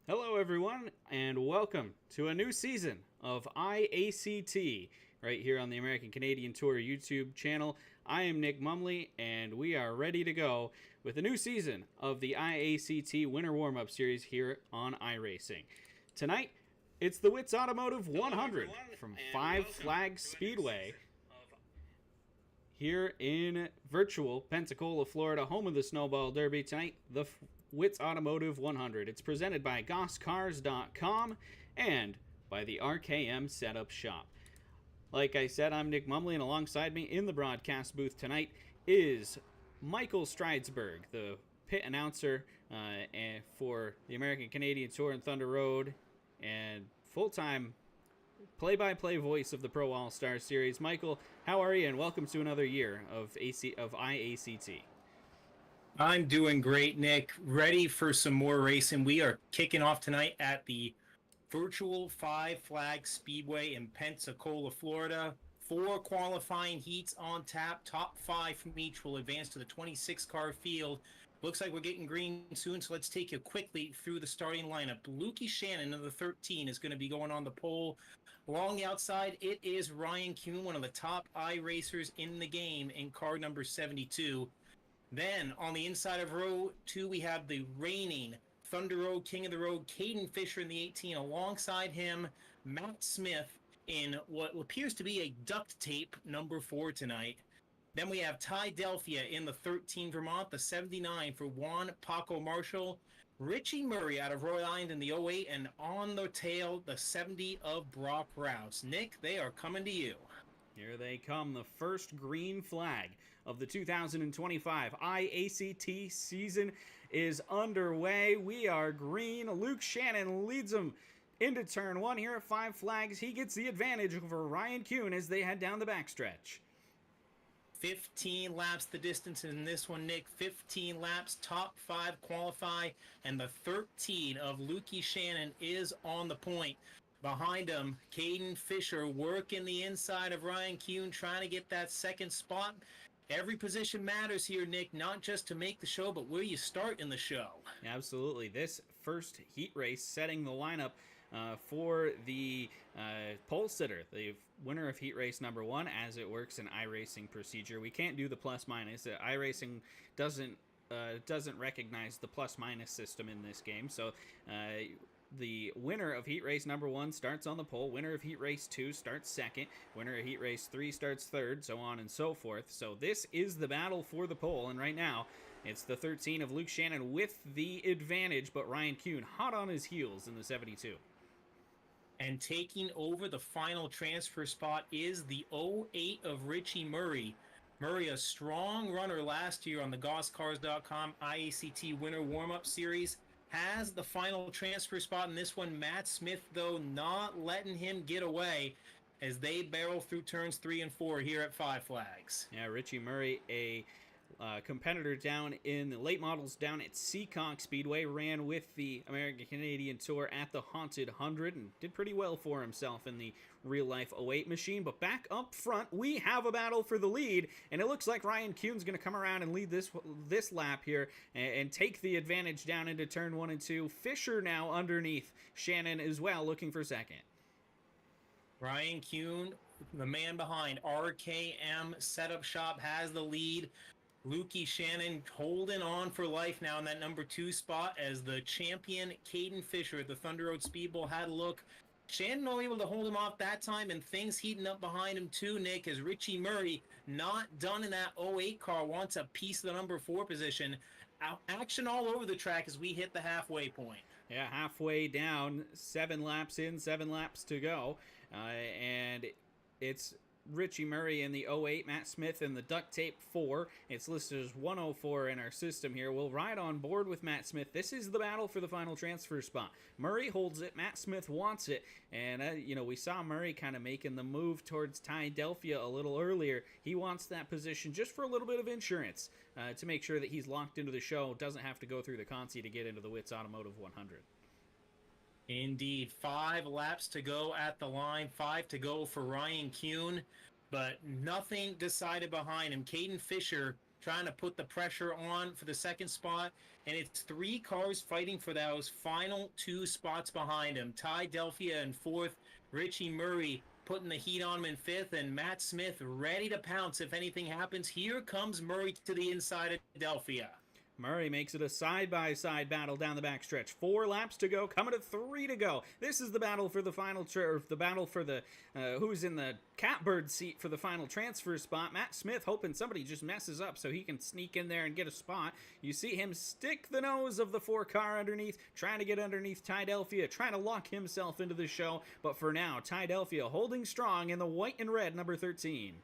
Hello, everyone, and welcome to a new season of IACT right here on the American Canadian Tour YouTube channel. I am Nick Mumley, and we are ready to go with a new season of the IACT Winter Warm-Up Series here on iRacing. Tonight, it's the Whits Automotive 100 from Five Flags Speedway here in virtual Pensacola, Florida, home of the Snowball Derby. Tonight, the Whits Automotive 100. It's presented by GossCars.com and by the RKM Setup Shop. Like I said, I'm Nick Mumley, and alongside me in the broadcast booth tonight is Michael Stridesberg, the pit announcer for the American Canadian Tour and Thunder Road, and full-time play-by-play voice of the Pro All-Star Series. Michael, how are you? And welcome to another year of IACT. I'm doing great, Nick. Ready for some more racing. We are kicking off tonight at the virtual Five Flags Speedway in Pensacola, Florida. 4 qualifying heats on tap. Top 5 from each will advance to the 26-car field. Looks like we're getting green soon, so let's take you quickly through the starting lineup. Lukey Shannon of the 13 is going to be going on the pole. Along the outside, it is Ryan Kuhn, one of the top iRacers in the game, in car number 72. Then, on the inside of row 2, we have the reigning Thunder Road King of the Road, Caden Fisher in the 18. Alongside him, Matt Smith in what appears to be a duct tape number 4 tonight. Then we have Ty Delphia in the 13 Vermont, the 79 for Juan Paco Marshall, Richie Murray out of Rhode Island in the 08, and on the tail, the 70 of Brock Rouse. Nick, they are coming to you. Here they come, the first green flag of the 2025 IACT season is underway. We are green. Luke Shannon leads them into turn 1 here at Five Flags. He gets the advantage over Ryan Kuhn as they head down the backstretch. 15 laps the distance in this one, Nick. 15 laps, top 5 qualify, and the 13 of Lukey Shannon is on the point. Behind him, Caden Fisher working the inside of Ryan Kuhn, trying to get that second spot. Every position matters here, Nick, not just to make the show, but where you start in the show. Absolutely. This first heat race setting the lineup for the pole sitter, the winner of heat race number 1, as it works in iRacing procedure. We can't do the plus minus. iRacing doesn't recognize the plus minus system in this game, so the winner of heat race number 1 starts on the pole. Winner of heat race 2 starts second. Winner of heat race 3 starts third, so on and so forth. So this is the battle for the pole, and right now it's the 13 of Luke Shannon with the advantage, but Ryan Kuhn hot on his heels in the 72. And taking over the final transfer spot is the 08 of Richie Murray. Murray, a strong runner last year on the GossCars.com IACT Winter Warm-Up Series, has the final transfer spot in this one. Matt Smith, though, not letting him get away as they barrel through turns 3 and 4 here at Five Flags. Yeah, Richie Murray, a competitor down in the late models down at Seekonk Speedway, ran with the American Canadian Tour at the Haunted 100 and did pretty well for himself in the real-life 08 machine. But back up front, we have a battle for the lead, and it looks like Ryan Kuhn's going to come around and lead this lap here and take the advantage down into turn 1 and 2. Fisher now underneath Shannon as well, looking for second. Ryan Kuhn, the man behind RKM Setup Shop, has the lead. Lukey Shannon holding on for life now in that number 2 spot as the champion Caden Fisher at the Thunder Road Speedball had a look. Shannon not able to hold him off that time, and things heating up behind him too, Nick, as Richie Murray, not done in that 08 car, wants a piece of the number 4 position. Action all over the track as we hit the halfway point. Yeah, halfway down, 7 laps in, 7 laps to go, and it's Richie Murray in the 08, Matt Smith in the duct tape 4. It's listed as 104 in our system here. We'll ride on board with Matt Smith. This is the battle for the final transfer spot. Murray holds it, Matt Smith wants it, and we saw Murray kind of making the move towards Ty Delphia a little earlier. He wants that position just for a little bit of insurance to make sure that he's locked into the show, doesn't have to go through the consi to get into the Whits Automotive 100. Indeed. 5 laps to go at the line. 5 to go for Ryan Kuhn. But nothing decided behind him. Caden Fisher trying to put the pressure on for the second spot. And it's 3 cars fighting for those final 2 spots behind him. Ty Delphia in 4th, Richie Murray putting the heat on him in 5th, and Matt Smith ready to pounce if anything happens. Here comes Murray to the inside of Delphia. Murray makes it a side-by-side battle down the backstretch. 4 laps to go, coming to 3 to go. This is the battle for the final, the battle for the, who's in the catbird seat for the final transfer spot. Matt Smith hoping somebody just messes up so he can sneak in there and get a spot. You see him stick the nose of the 4 car underneath, trying to get underneath Ty Delphia, trying to lock himself into the show. But for now, Ty Delphia holding strong in the white and red number 13.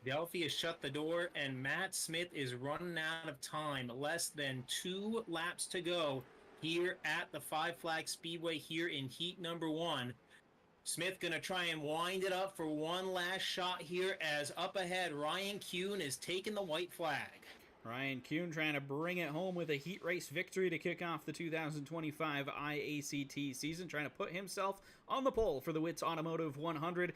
Delphia shut the door, and Matt Smith is running out of time. Less than 2 laps to go here at the 5 Flag Speedway here in heat number 1. Smith going to try and wind it up for one last shot here, as up ahead Ryan Kuhn is taking the white flag. Ryan Kuhn trying to bring it home with a heat race victory to kick off the 2025 IACT season, trying to put himself on the pole for the Whits Automotive 100.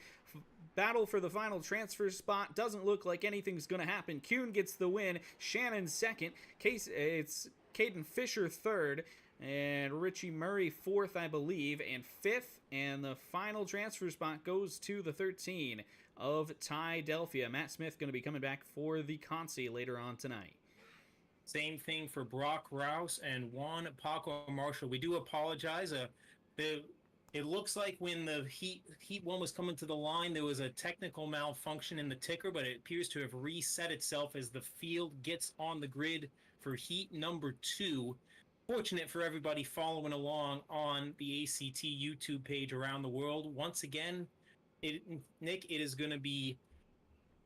Battle for the final transfer spot. Doesn't look like anything's going to happen. Kuhn gets the win. Shannon second. It's Caden Fisher third. And Richie Murray 4th, I believe, and 5th. And the final transfer spot goes to the 13 of Ty Delphia. Matt Smith going to be coming back for the Consi later on tonight. Same thing for Brock Rouse and Juan Paco Marshall. We do apologize. It looks like when the Heat 1 was coming to the line, there was a technical malfunction in the ticker, but it appears to have reset itself as the field gets on the grid for Heat number 2. Fortunate for everybody following along on the ACT YouTube page around the world. Once again, Nick, it is going to be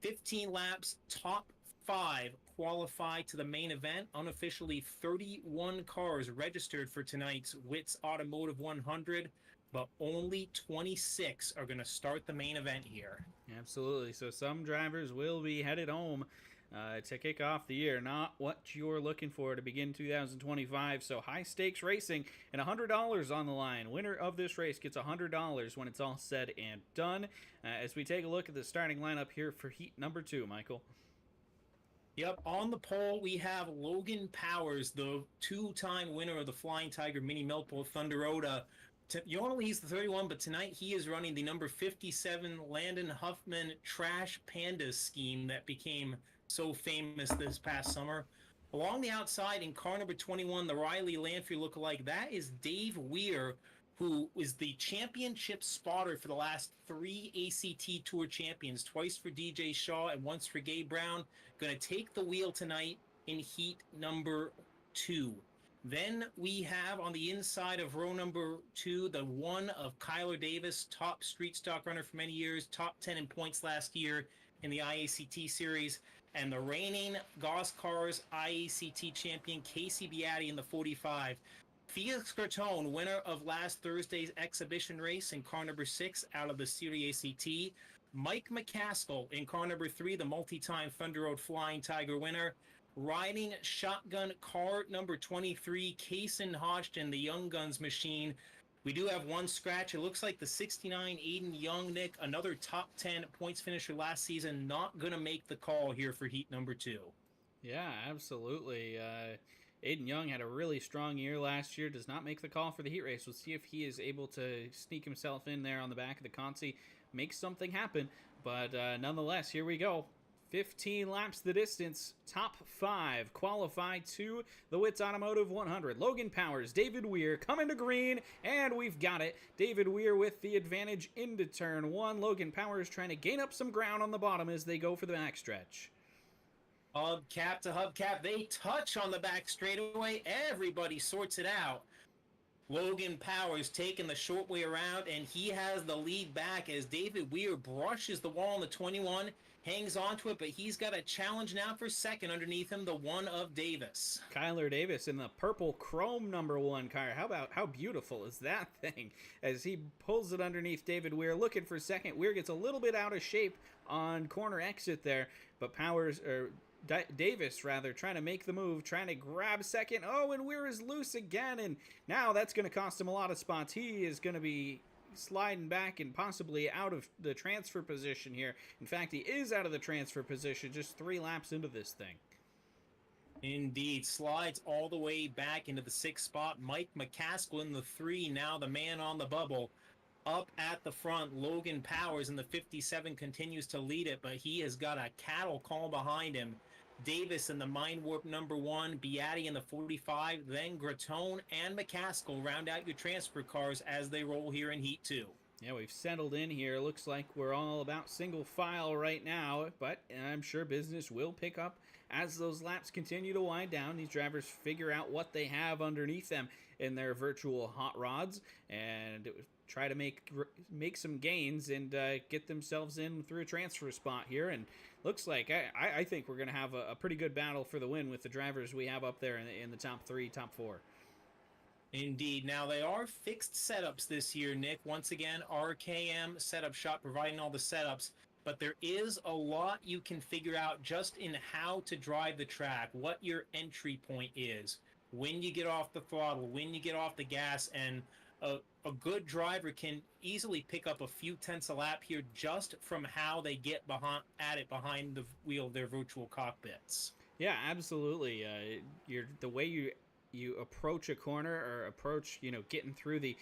15 laps, top 5 qualify to the main event. Unofficially, 31 cars registered for tonight's Whits Automotive 100. But only 26 are going to start the main event here. Absolutely. So some drivers will be headed home to kick off the year. Not what you're looking for to begin 2025. So high stakes racing and $100 on the line. Winner of this race gets $100 when it's all said and done. As we take a look at the starting lineup here for heat number 2, Michael. Yep, on the pole we have Logan Powers, the 2-time winner of the Flying Tiger Mini Millpole Thunder Oda. Normally he's the 31, but tonight he is running the number 57 Landon Huffman Trash Panda scheme that became so famous this past summer. Along the outside in car number 21, the Riley Landry lookalike, that is Dave Weir, who is the championship spotter for the last 3 ACT Tour champions, twice for DJ Shaw and once for Gabe Brown. Going to take the wheel tonight in heat number 2. Then we have on the inside of row number 2, the one of Kyler Davis, top street stock runner for many years, top 10 in points last year in the IACT series, and the reigning Goss Cars IACT champion, Casey Beatty in the 45. Felix Cartone, winner of last Thursday's exhibition race in car number 6 out of the Series ACT. Mike McCaskill in car number 3, the multi-time Thunder Road Flying Tiger winner. Riding shotgun car number 23, Kaysen Hodgson, the Young Guns machine. We do have one scratch. It looks like the 69 Aiden Young, Nick, another top 10 points finisher last season, not going to make the call here for heat number 2. Yeah, absolutely. Aiden Young had a really strong year last year, does not make the call for the heat race. We'll see if he is able to sneak himself in there on the back of the Consi, make something happen. But nonetheless, here we go. 15 laps the distance, top 5 qualify to the Whits Automotive 100. Logan Powers, David Weir coming to green, and we've got it. David Weir with the advantage into turn 1. Logan Powers trying to gain up some ground on the bottom as they go for the backstretch. Hubcap to hubcap, they touch on the back straightaway. Everybody sorts it out. Logan Powers taking the short way around, and he has the lead back as David Weir brushes the wall on the 21, hangs onto it, but he's got a challenge now for second underneath him, the one of Davis. Kyler Davis in the purple chrome number 1 car. How beautiful is that thing? As he pulls it underneath David Weir, looking for second. Weir gets a little bit out of shape on corner exit there, but Davis trying to make the move, trying to grab second. Oh, and Weir is loose again, and now that's going to cost him a lot of spots. He is going to be sliding back and possibly out of the transfer position here. In fact, he is out of the transfer position just 3 laps into this thing. Indeed, slides all the way back into the 6th spot. Mike McCaskill in the 3, now the man on the bubble. Up at the front, Logan Powers in the 57 continues to lead it, but he has got a cattle call behind him. Davis in the Mind Warp number 1, Beatty in the 45, then Gratone and McCaskill round out your transfer cars as they roll here in Heat 2. Yeah, we've settled in here. Looks like we're all about single file right now, but I'm sure business will pick up as those laps continue to wind down. These drivers figure out what they have underneath them in their virtual hot rods and try to make some gains and get themselves in through a transfer spot here. And looks like I think we're going to have a pretty good battle for the win with the drivers we have up there in the top 3, top 4. Indeed. Now, they are fixed setups this year, Nick. Once again, RKM Setup Shop providing all the setups. But there is a lot you can figure out just in how to drive the track, what your entry point is, when you get off the throttle, when you get off the gas, and a good driver can easily pick up a few tenths a lap here just from how they get behind the wheel of their virtual cockpits. Yeah, absolutely. The way you approach a corner or approach, getting through the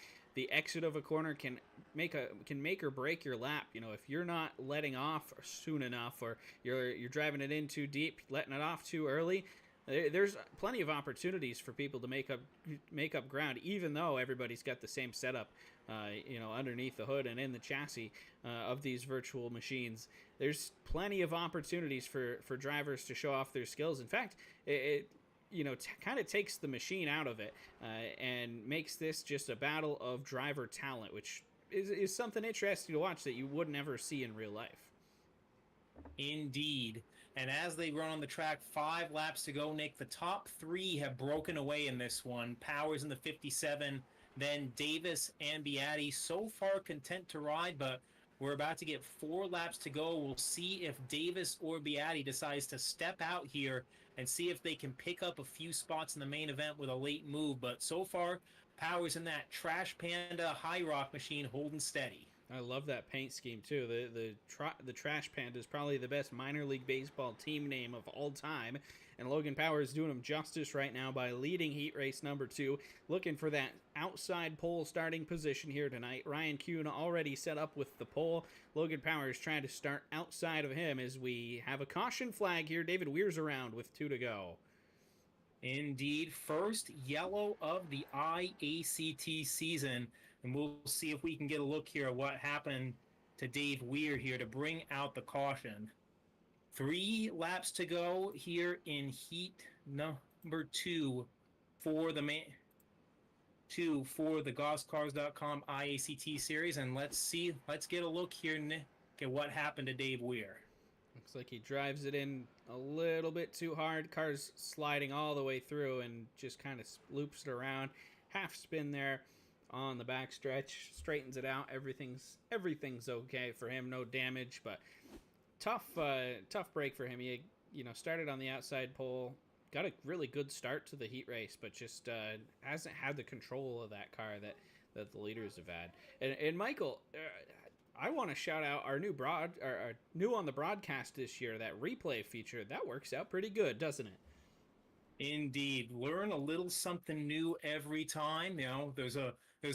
exit of a corner can make or break your lap. If you're not letting off soon enough, or you're driving it in too deep, letting it off too early, there's plenty of opportunities for people to make up ground, even though everybody's got the same setup, underneath the hood and in the chassis of these virtual machines. There's plenty of opportunities for drivers to show off their skills. In fact, it kind of takes the machine out of it and makes this just a battle of driver talent, which is something interesting to watch that you would never see in real life. Indeed. And as they run on the track, 5 laps to go, Nick, the top 3 have broken away in this one. Powers in the 57, then Davis and Beatty so far content to ride, but we're about to get 4 laps to go. We'll see if Davis or Beatty decides to step out here and see if they can pick up a few spots in the main event with a late move. But so far, Powers in that Trash Panda High Rock machine holding steady. I love that paint scheme too. The Trash Panda is probably the best minor league baseball team name of all time, and Logan Powers is doing him justice right now by leading heat race number 2, looking for that outside pole starting position here tonight. Ryan Kuhn already set up with the pole. Logan Powers trying to start outside of him as we have a caution flag here. David Weir's around with 2 to go. Indeed, first yellow of the IACT season. And we'll see if we can get a look here at what happened to Dave Weir here to bring out the caution. 3 laps to go here in heat number 2 for the GossCars.com IACT series. And let's get a look here, Nick, at what happened to Dave Weir. Looks like he drives it in a little bit too hard. Car's sliding all the way through and just kind of loops it around. Half spin there on the back stretch, straightens it out. Everything's okay for him, no damage, but tough break for him. He started on the outside pole, got a really good start to the heat race, but just hasn't had the control of that car that the leaders have had. And Michael, I want to shout out our new on the broadcast this year, that replay feature. That works out pretty good, doesn't it? Indeed. Learn a little something new every time. There's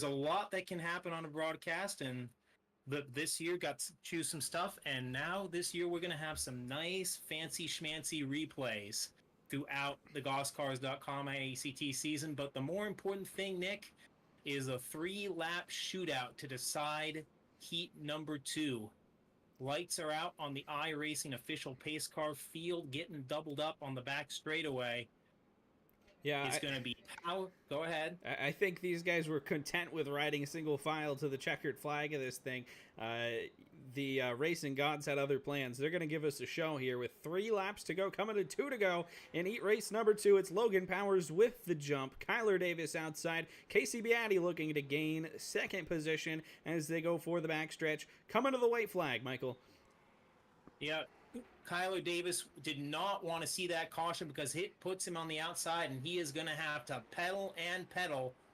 a lot that can happen on a broadcast, and this year got to choose some stuff, and now this year we're going to have some nice, fancy schmancy replays throughout the GossCars.com IACT season. But the more important thing, Nick, is a 3-lap shootout to decide heat number 2. Lights are out on the iRacing official pace car field, getting doubled up on the back straightaway. Yeah, it's going to be power. Go ahead. I think these guys were content with riding single file to the checkered flag of this thing. The racing gods had other plans. They're going to give us a show here with 3 laps to go, coming to 2 to go in heat race number 2. It's Logan Powers with the jump, Kyler Davis outside, Casey Beatty looking to gain 2nd position as they go for the backstretch. Coming to the white flag, Michael. Yeah. Kyler Davis did not want to see that caution because it puts him on the outside, and he is going to have to pedal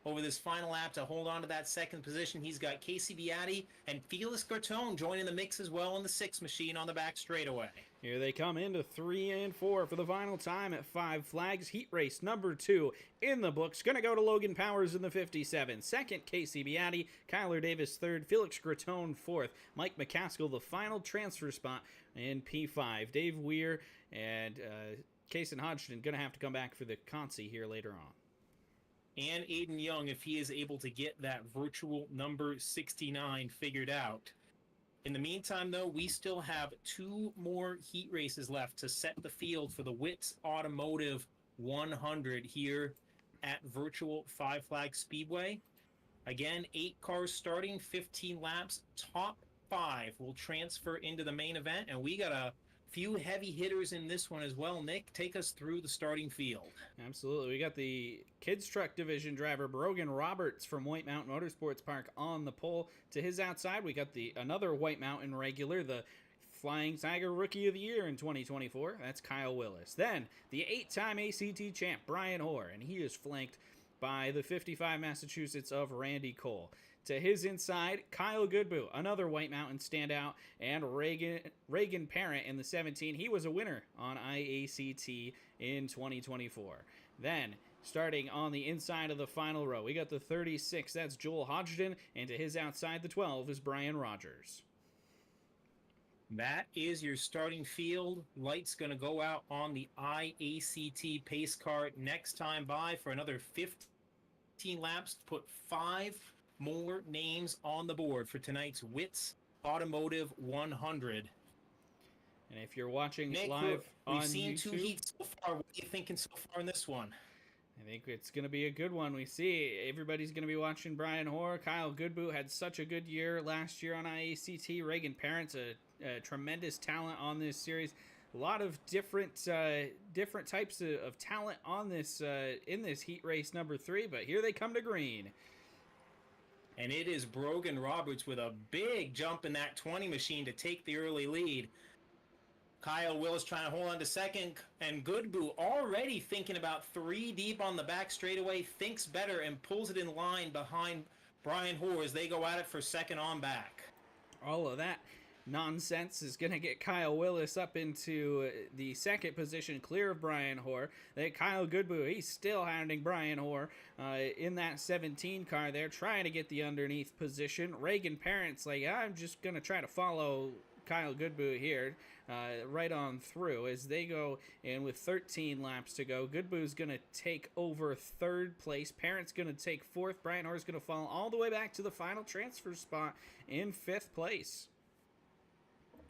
over this final lap to hold on to that second position. He's got Casey Beatty and Felix Gartone joining the mix as well in the 6 machine on the back straightaway. Here they come into 3 and 4 for the final time at 5 Flags. Heat race number 2 in the books. Going to go to Logan Powers in the 57. Second, Casey Beatty. Kyler Davis third. Felix Gratone fourth. Mike McCaskill, the final transfer spot in P5. Dave Weir and Kason Hodgson going to have to come back for the Consi here later on. And Aiden Young, if he is able to get that virtual number 69 figured out. In the meantime, though, we still have 2 more heat races left to set the field for the Whits Automotive 100 here at Virtual 5 Flag Speedway. Again, 8 cars starting, 15 laps. Top 5 will transfer into the main event, and we got a few heavy hitters in this one as well. Nick, take us through the starting field. Absolutely. We got the Kids Truck Division driver Brogan Roberts from White Mountain Motorsports Park on the pole. To his outside, we got another White Mountain regular, the Flying Tiger Rookie of the Year in 2024. That's Kyle Willis. Then, the 8-time ACT champ Brian Hoare, and he is flanked by the 55 Massachusetts of Randy Cole. To his inside, Kyle Goodboe, another White Mountain standout, and Reagan Parent in the 17. He was a winner on IACT in 2024. Then, starting on the inside of the final row, we got the 36. That's Joel Hodgson, and to his outside, the 12 is Brian Rogers. That is your starting field. Light's going to go out on the IACT pace car next time by for another 15 laps to put 5 more names on the board for tonight's Whits Automotive 100. And if you're watching Nick, live on we've seen YouTube, 2 heats so far. What are you thinking so far in this one? I think it's going to be a good one. We see everybody's going to be watching Brian Hoare. Kyle Goodboe had such a good year last year on IACT. Reagan Parent's a tremendous talent on this series. A lot of different types of talent on this in this heat race number 3, but here they come to green. And it is Brogan Roberts with a big jump in that 20 machine to take the early lead. Kyle Willis trying to hold on to second, and Goodboe already thinking about 3 deep on the back straightaway, thinks better and pulls it in line behind Brian Hoare as they go at it for second on back. All of that nonsense is going to get Kyle Willis up into the second position, clear of Brian Hoare. That Kyle Goodboe, he's still hounding Brian Hoare in that 17 car there, trying to get the underneath position. Reagan Parent's like, I'm just going to try to follow Kyle Goodboe here right on through as they go in with 13 laps to go. Goodboe's going to take over 3rd place. Parent's going to take 4th. Brian Hoare's going to fall all the way back to the final transfer spot in 5th place.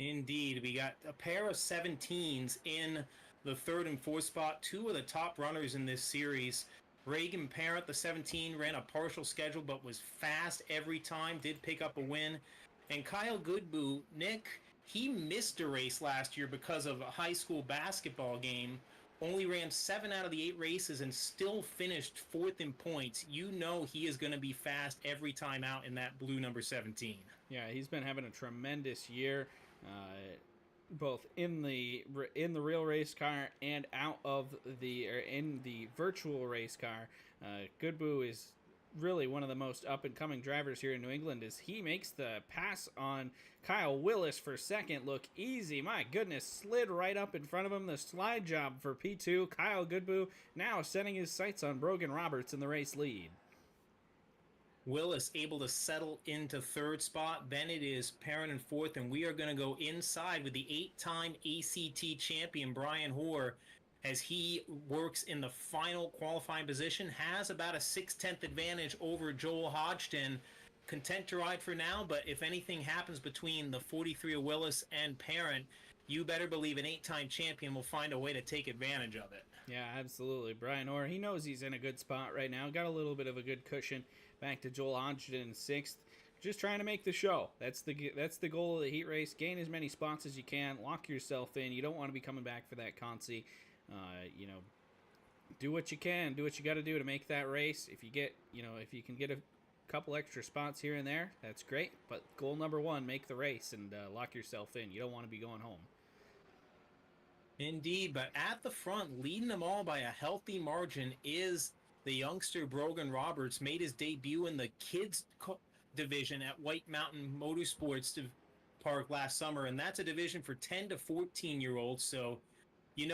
Indeed, we got a pair of 17s in the 3rd and 4th spot. 2 of the top runners in this series. Reagan Parent, the 17, ran a partial schedule but was fast every time, did pick up a win. And Kyle Goodboe, Nick, he missed a race last year because of a high school basketball game. Only ran 7 out of the 8 races and still finished 4th in points. You know he is going to be fast every time out in that blue number 17. Yeah, he's been having a tremendous year. Both in the real race car and in the virtual race car. Goodboe is really one of the most up and coming drivers here in New England as he makes the pass on Kyle Willis for second look easy. My goodness, slid right up in front of him. The slide job for P2. Kyle Goodboe now setting his sights on Brogan Roberts in the race lead. Willis able to settle into 3rd spot. Then it is Parent in 4th, and we are going to go inside with the 8-time ACT champion Brian Hoare as he works in the final qualifying position. Has about a 6/10 advantage over Joel Hodgson. Content to ride for now, but if anything happens between the 43 of Willis and Parent, you better believe an 8-time champion will find a way to take advantage of it. Yeah, absolutely. Brian Hoare, he knows he's in a good spot right now. Got a little bit of a good cushion. Back to Joel Hodgson in 6th. Just trying to make the show. That's the goal of the heat race. Gain as many spots as you can. Lock yourself in. You don't want to be coming back for that Consi. Do what you can. Do what you got to do to make that race. If you can get a couple extra spots here and there, that's great. But goal number 1, make the race and lock yourself in. You don't want to be going home. Indeed, but at the front, leading them all by a healthy margin is the youngster Brogan Roberts made his debut in the division at White Mountain Motorsports Park last summer, and that's a division for 10 to 14-year-olds. So, he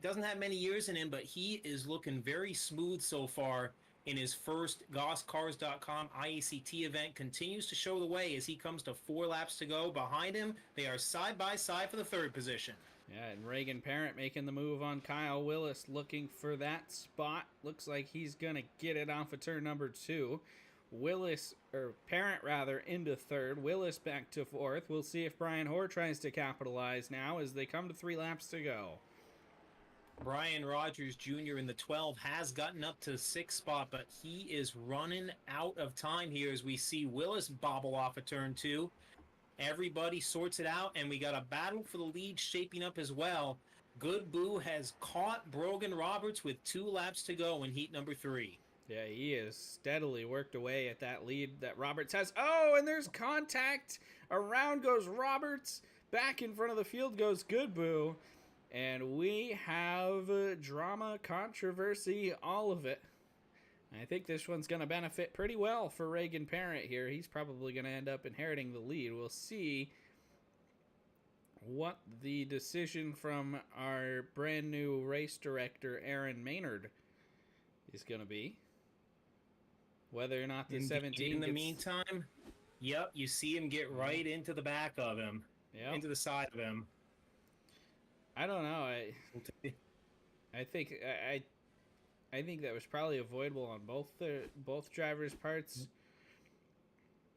doesn't have many years in him, but he is looking very smooth so far in his first GossCars.com IACT event. Continues to show the way as he comes to 4 laps to go. Behind him, they are side by side for the 3rd position. Yeah, and Reagan Parent making the move on Kyle Willis, looking for that spot. Looks like he's going to get it off of turn number 2. Parent into 3rd. Willis back to 4th. We'll see if Brian Hoare tries to capitalize now as they come to 3 laps to go. Brian Rogers Jr. in the 12 has gotten up to 6th spot, but he is running out of time here as we see Willis bobble off of turn 2. Everybody sorts it out, and we got a battle for the lead shaping up as well. Good Boo has caught Brogan Roberts with 2 laps to go in heat number 3. Yeah, he has steadily worked away at that lead that Roberts has. Oh, and there's contact. Around goes Roberts. Back in front of the field goes Good Boo. And we have drama, controversy, all of it. I think this one's going to benefit pretty well for Reagan Parent here. He's probably going to end up inheriting the lead. We'll see what the decision from our brand new race director, Aaron Maynard, is going to be. Whether or not the 17 in the meantime, yep, you see him get right into the back of him, into the side of him. I don't know. I think that was probably avoidable on both drivers' parts.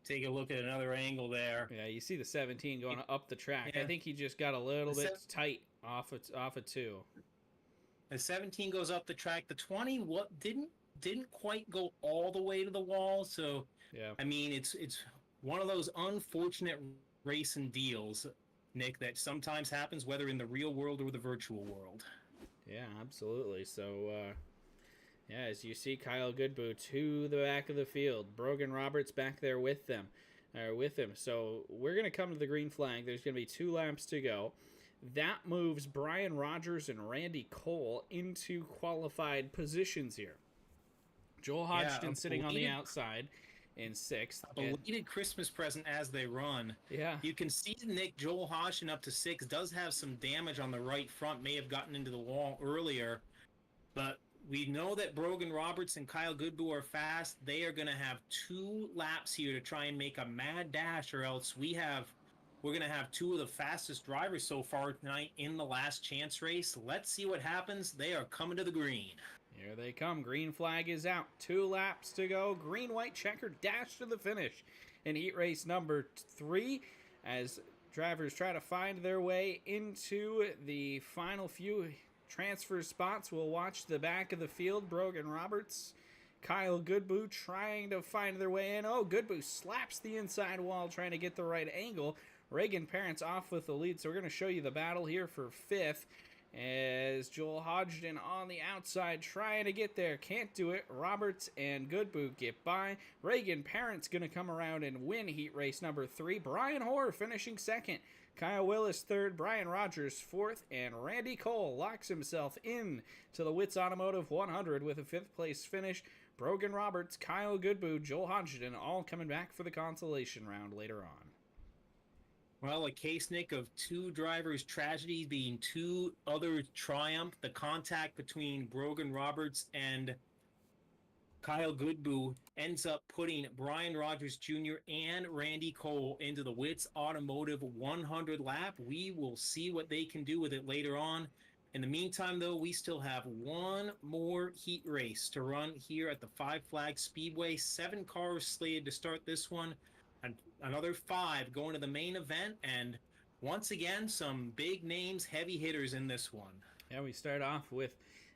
Take a look at another angle there. Yeah, you see the 17 going up the track. Yeah. I think he just got a little bit tight off of 2. The 17 goes up the track. The 20 didn't quite go all the way to the wall. So yeah, I mean it's one of those unfortunate racing deals, Nick, that sometimes happens whether in the real world or the virtual world. Yeah, absolutely. So yeah, as you see Kyle Goodboot to the back of the field. Brogan Roberts back there with him. So we're going to come to the green flag. There's going to be 2 laps to go. That moves Brian Rogers and Randy Cole into qualified positions here. Joel Hodgson sitting on the outside in 6th. A belated Christmas present as they run. Yeah. You can see, Nick, Joel Hodgson up to 6 does have some damage on the right front, may have gotten into the wall earlier. But we know that Brogan Roberts and Kyle Goodboot are fast. They are going to have 2 laps here to try and make a mad dash, or else we're going to have 2 of the fastest drivers so far tonight in the last chance race. Let's see what happens. They are coming to the green. Here they come. Green flag is out. 2 laps to go. Green-white checker dash to the finish in heat race number 3 as drivers try to find their way into the final few transfer spots. We'll watch the back of the field. Brogan Roberts, Kyle Goodboot trying to find their way in. Oh, Goodboot slaps the inside wall trying to get the right angle. Reagan Parent's off with the lead, so we're going to show you the battle here for 5th. As Joel Hodgson on the outside trying to get there. Can't do it. Roberts and Goodboot get by. Reagan Parent's going to come around and win heat race number 3. Brian Hoare finishing 2nd. Kyle Willis 3rd. Brian Rogers 4th. And Randy Cole locks himself in to the Whits Automotive 100 with a 5th place finish. Brogan Roberts, Kyle Goodboot, Joel Hodgson all coming back for the consolation round later on. Well, a case, Nick, of 2 drivers' tragedies being 2 other triumph. The contact between Brogan Roberts and Kyle Goodboot ends up putting Brian Rogers Jr. and Randy Cole into the Whits Automotive 100 lap. We will see what they can do with it later on. In the meantime, though, we still have 1 more heat race to run here at the 5 Flag Speedway. 7 cars slated to start this one. And another 5 going to the main event, and once again some big names, heavy hitters in this one. Yeah, we start off with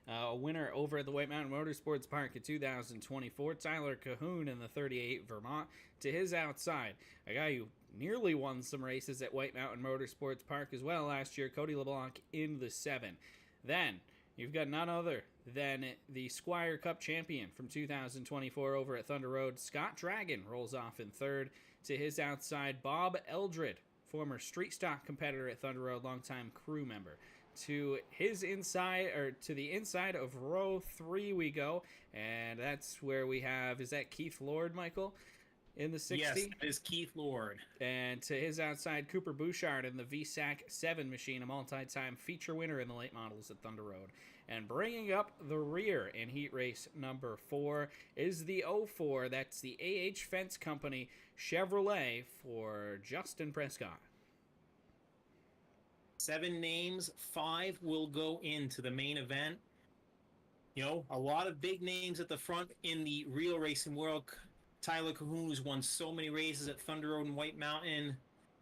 a winner over at the White Mountain Motorsports Park in 2024, Tyler Cahoon in the 38 Vermont. To his outside, a guy who nearly won some races at White Mountain Motorsports Park as well last year, Cody LeBlanc in the 7. Then you've got none other than the Squire Cup champion from 2024 over at Thunder Road. Scott Dragon rolls off in 3rd. To his outside, Bob Eldred, former street stock competitor at Thunder Road, longtime crew member. to his inside, or to the inside of row 3 we go, and that's where we have, is that Keith Lord, Michael, in the 60? Yes, that is Keith Lord. And to his outside, Cooper Bouchard in the VSAC 7 machine, a multi-time feature winner in the late models at Thunder Road. And bringing up the rear in heat race number 4 is the 04. That's the AH Fence Company Chevrolet for Justin Prescott. 7 names, 5 will go into the main event. You know, a lot of big names at the front in the real racing world. Tyler Cahoon, who's won so many races at Thunder Road and White Mountain.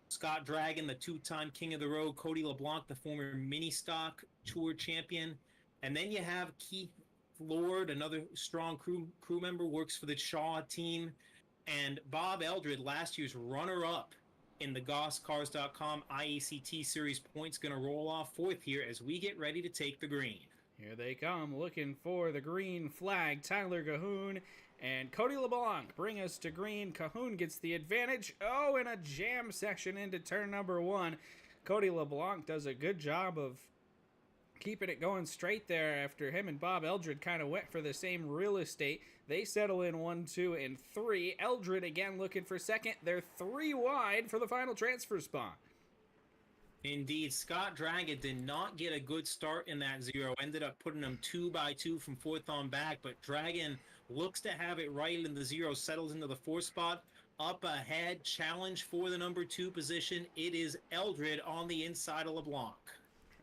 Scott Dragon, the 2-time King of the Road. Cody LeBlanc, the former mini stock tour champion. And then you have Keith Lord, another strong crew member, works for the Shaw team. And Bob Eldred, last year's runner-up in the GossCars.com IACT Series points, going to roll off fourth here as we get ready to take the green. Here they come, looking for the green flag. Tyler Cahoon and Cody LeBlanc bring us to green. Cahoon gets the advantage. Oh, in a jam section into turn number 1. Cody LeBlanc does a good job of keeping it going straight there after him and Bob Eldred kind of went for the same real estate. They settle in 1, 2, and 3. Eldred again looking for second. They're 3 wide for the final transfer spot. Indeed, Scott Dragon did not get a good start in that 0. Ended up putting him 2 by 2 from 4th on back, but Dragon looks to have it right in the 0, settles into the 4th spot. Up ahead, challenge for the number 2 position. It is Eldred on the inside of LeBlanc.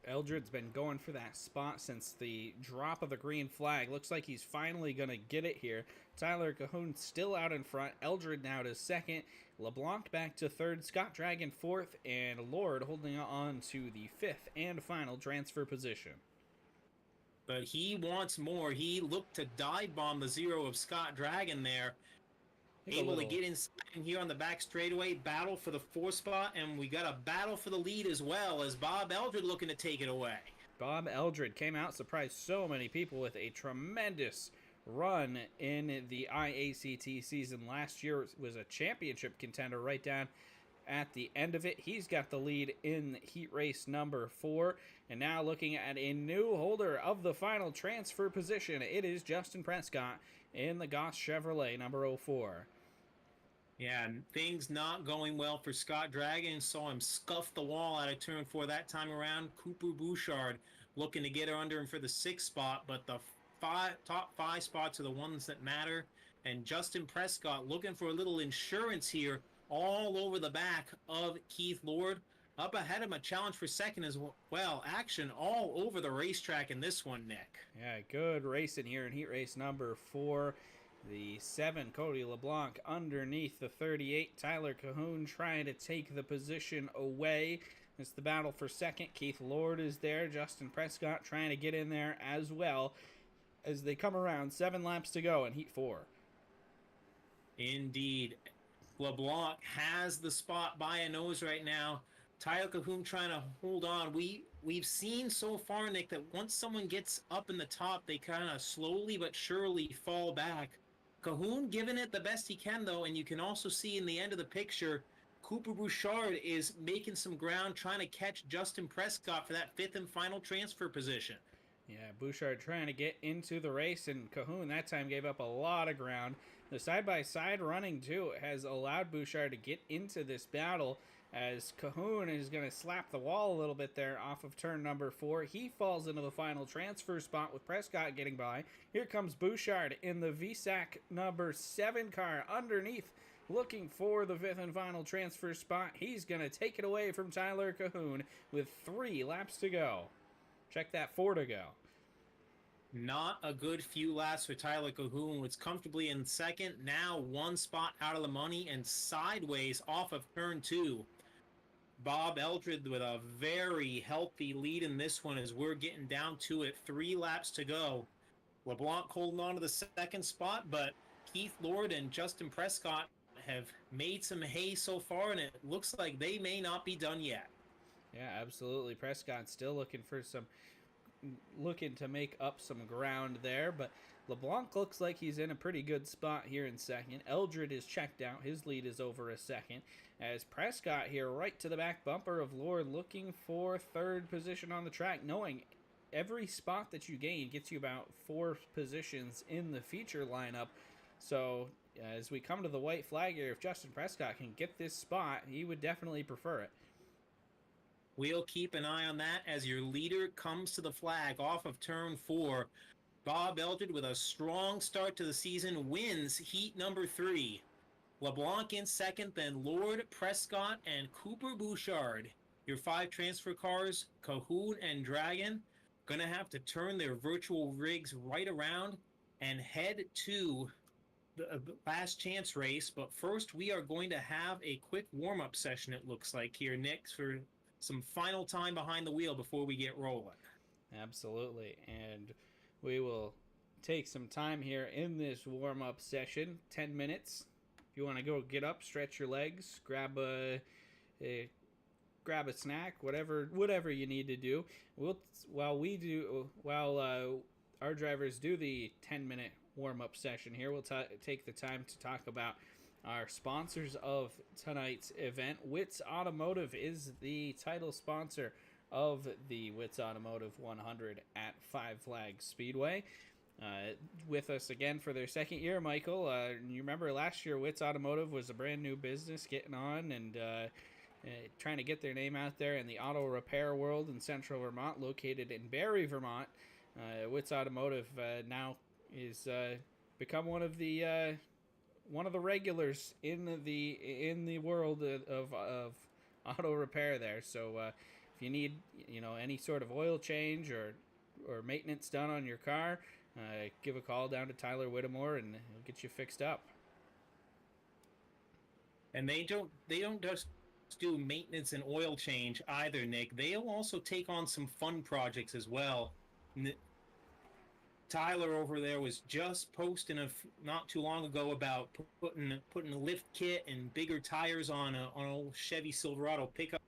Eldred's been going for that spot since the drop of the green flag. Looks like he's finally going to get it here. Tyler Cahoon still out in front. Eldred now to second. LeBlanc back to third. Scott Dragon fourth. And Lord holding on to the 5th and final transfer position. But he wants more. He looked to dive bomb the 0 of Scott Dragon there. Able to get inside here on the back straightaway, battle for the 4th spot, and we got a battle for the lead as well as Bob Eldred looking to take it away. Bob Eldred came out, surprised so many people with a tremendous run in the IACT season. Last year was a championship contender right down at the end of it. He's got the lead in heat race number 4, and now looking at a new holder of the final transfer position. It is Justin Prescott in the Goss Chevrolet number 04. Yeah, and things not going well for Scott Dragon. Saw him scuff the wall out of turn 4 that time around. Cooper Bouchard looking to get her under him for the 6th spot, but the top 5 spots are the ones that matter. And Justin Prescott looking for a little insurance here all over the back of Keith Lord. Up ahead of him, a challenge for second as well. Action all over the racetrack in this one, Nick. Yeah, good racing here in heat race number 4. The 7, Cody LeBlanc, underneath the 38. Tyler Cahoon trying to take the position away. It's the battle for second. Keith Lord is there. Justin Prescott trying to get in there as well as they come around. 7 laps to go in heat 4. Indeed. LeBlanc has the spot by a nose right now. Tyler Cahoon trying to hold on. We've seen so far, Nick, that once someone gets up in the top, they kind of slowly but surely fall back. Cahoon giving it the best he can, though, and you can also see in the end of the picture, Cooper Bouchard is making some ground, trying to catch Justin Prescott for that 5th and final transfer position. Yeah, Bouchard trying to get into the race, and Cahoon that time gave up a lot of ground. The side-by-side running, too, has allowed Bouchard to get into this battle, as Cahoon is going to slap the wall a little bit there off of turn number 4. He falls into the final transfer spot with Prescott getting by. Here comes Bouchard in the VSAC number 7 car underneath, looking for the 5th and final transfer spot. He's going to take it away from Tyler Cahoon with 3 laps to go. Check that, 4 to go. Not a good few laps for Tyler Cahoon. Was comfortably in second. Now 1 spot out of the money and sideways off of turn 2. Bob Eldred with a very healthy lead in this one as we're getting down to it. 3 laps to go. LeBlanc holding on to the 2nd spot, but Keith Lord and Justin Prescott have made some hay so far, and it looks like they may not be done yet. Yeah, absolutely. Prescott still looking to make up some ground there, but LeBlanc looks like he's in a pretty good spot here in second. Eldred is checked out. His lead is over a second. As Prescott here right to the back bumper of Lord, looking for third position on the track, knowing every spot that you gain gets you about 4 positions in the feature lineup. So as we come to the white flag here, if Justin Prescott can get this spot, he would definitely prefer it. We'll keep an eye on that as your leader comes to the flag off of turn 4. Bob Eldred, with a strong start to the season, wins heat number 3. LeBlanc in second, then Lord, Prescott, and Cooper Bouchard. Your 5 transfer cars, Cahoon and Dragon, going to have to turn their virtual rigs right around and head to the last chance race. But first, we are going to have a quick warm-up session, it looks like, here, Nick, for some final time behind the wheel before we get rolling. Absolutely. And we will take some time here in this warm-up session, 10 minutes. If you want to go get up, stretch your legs, grab a snack, whatever you need to do. While our drivers do the 10-minute warm-up session here, we'll take the time to talk about our sponsors of tonight's event. Whits Automotive is the title sponsor of the Whits Automotive 100 at Five Flags Speedway. With us again for their second year, Michael. You remember last year, Whits Automotive was a brand new business getting on and trying to get their name out there in the auto repair world in central Vermont, located in Barrie, Vermont. Whits Automotive now is become one of the regulars in the world of auto repair there. So if you need any sort of oil change or maintenance done on your car, give a call down to Tyler Whittemore and he'll get you fixed up. And they don't just do maintenance and oil change either, Nick. They'll also take on some fun projects as well. Tyler over there was just posting not too long ago about putting a lift kit and bigger tires on an old Chevy Silverado pickup.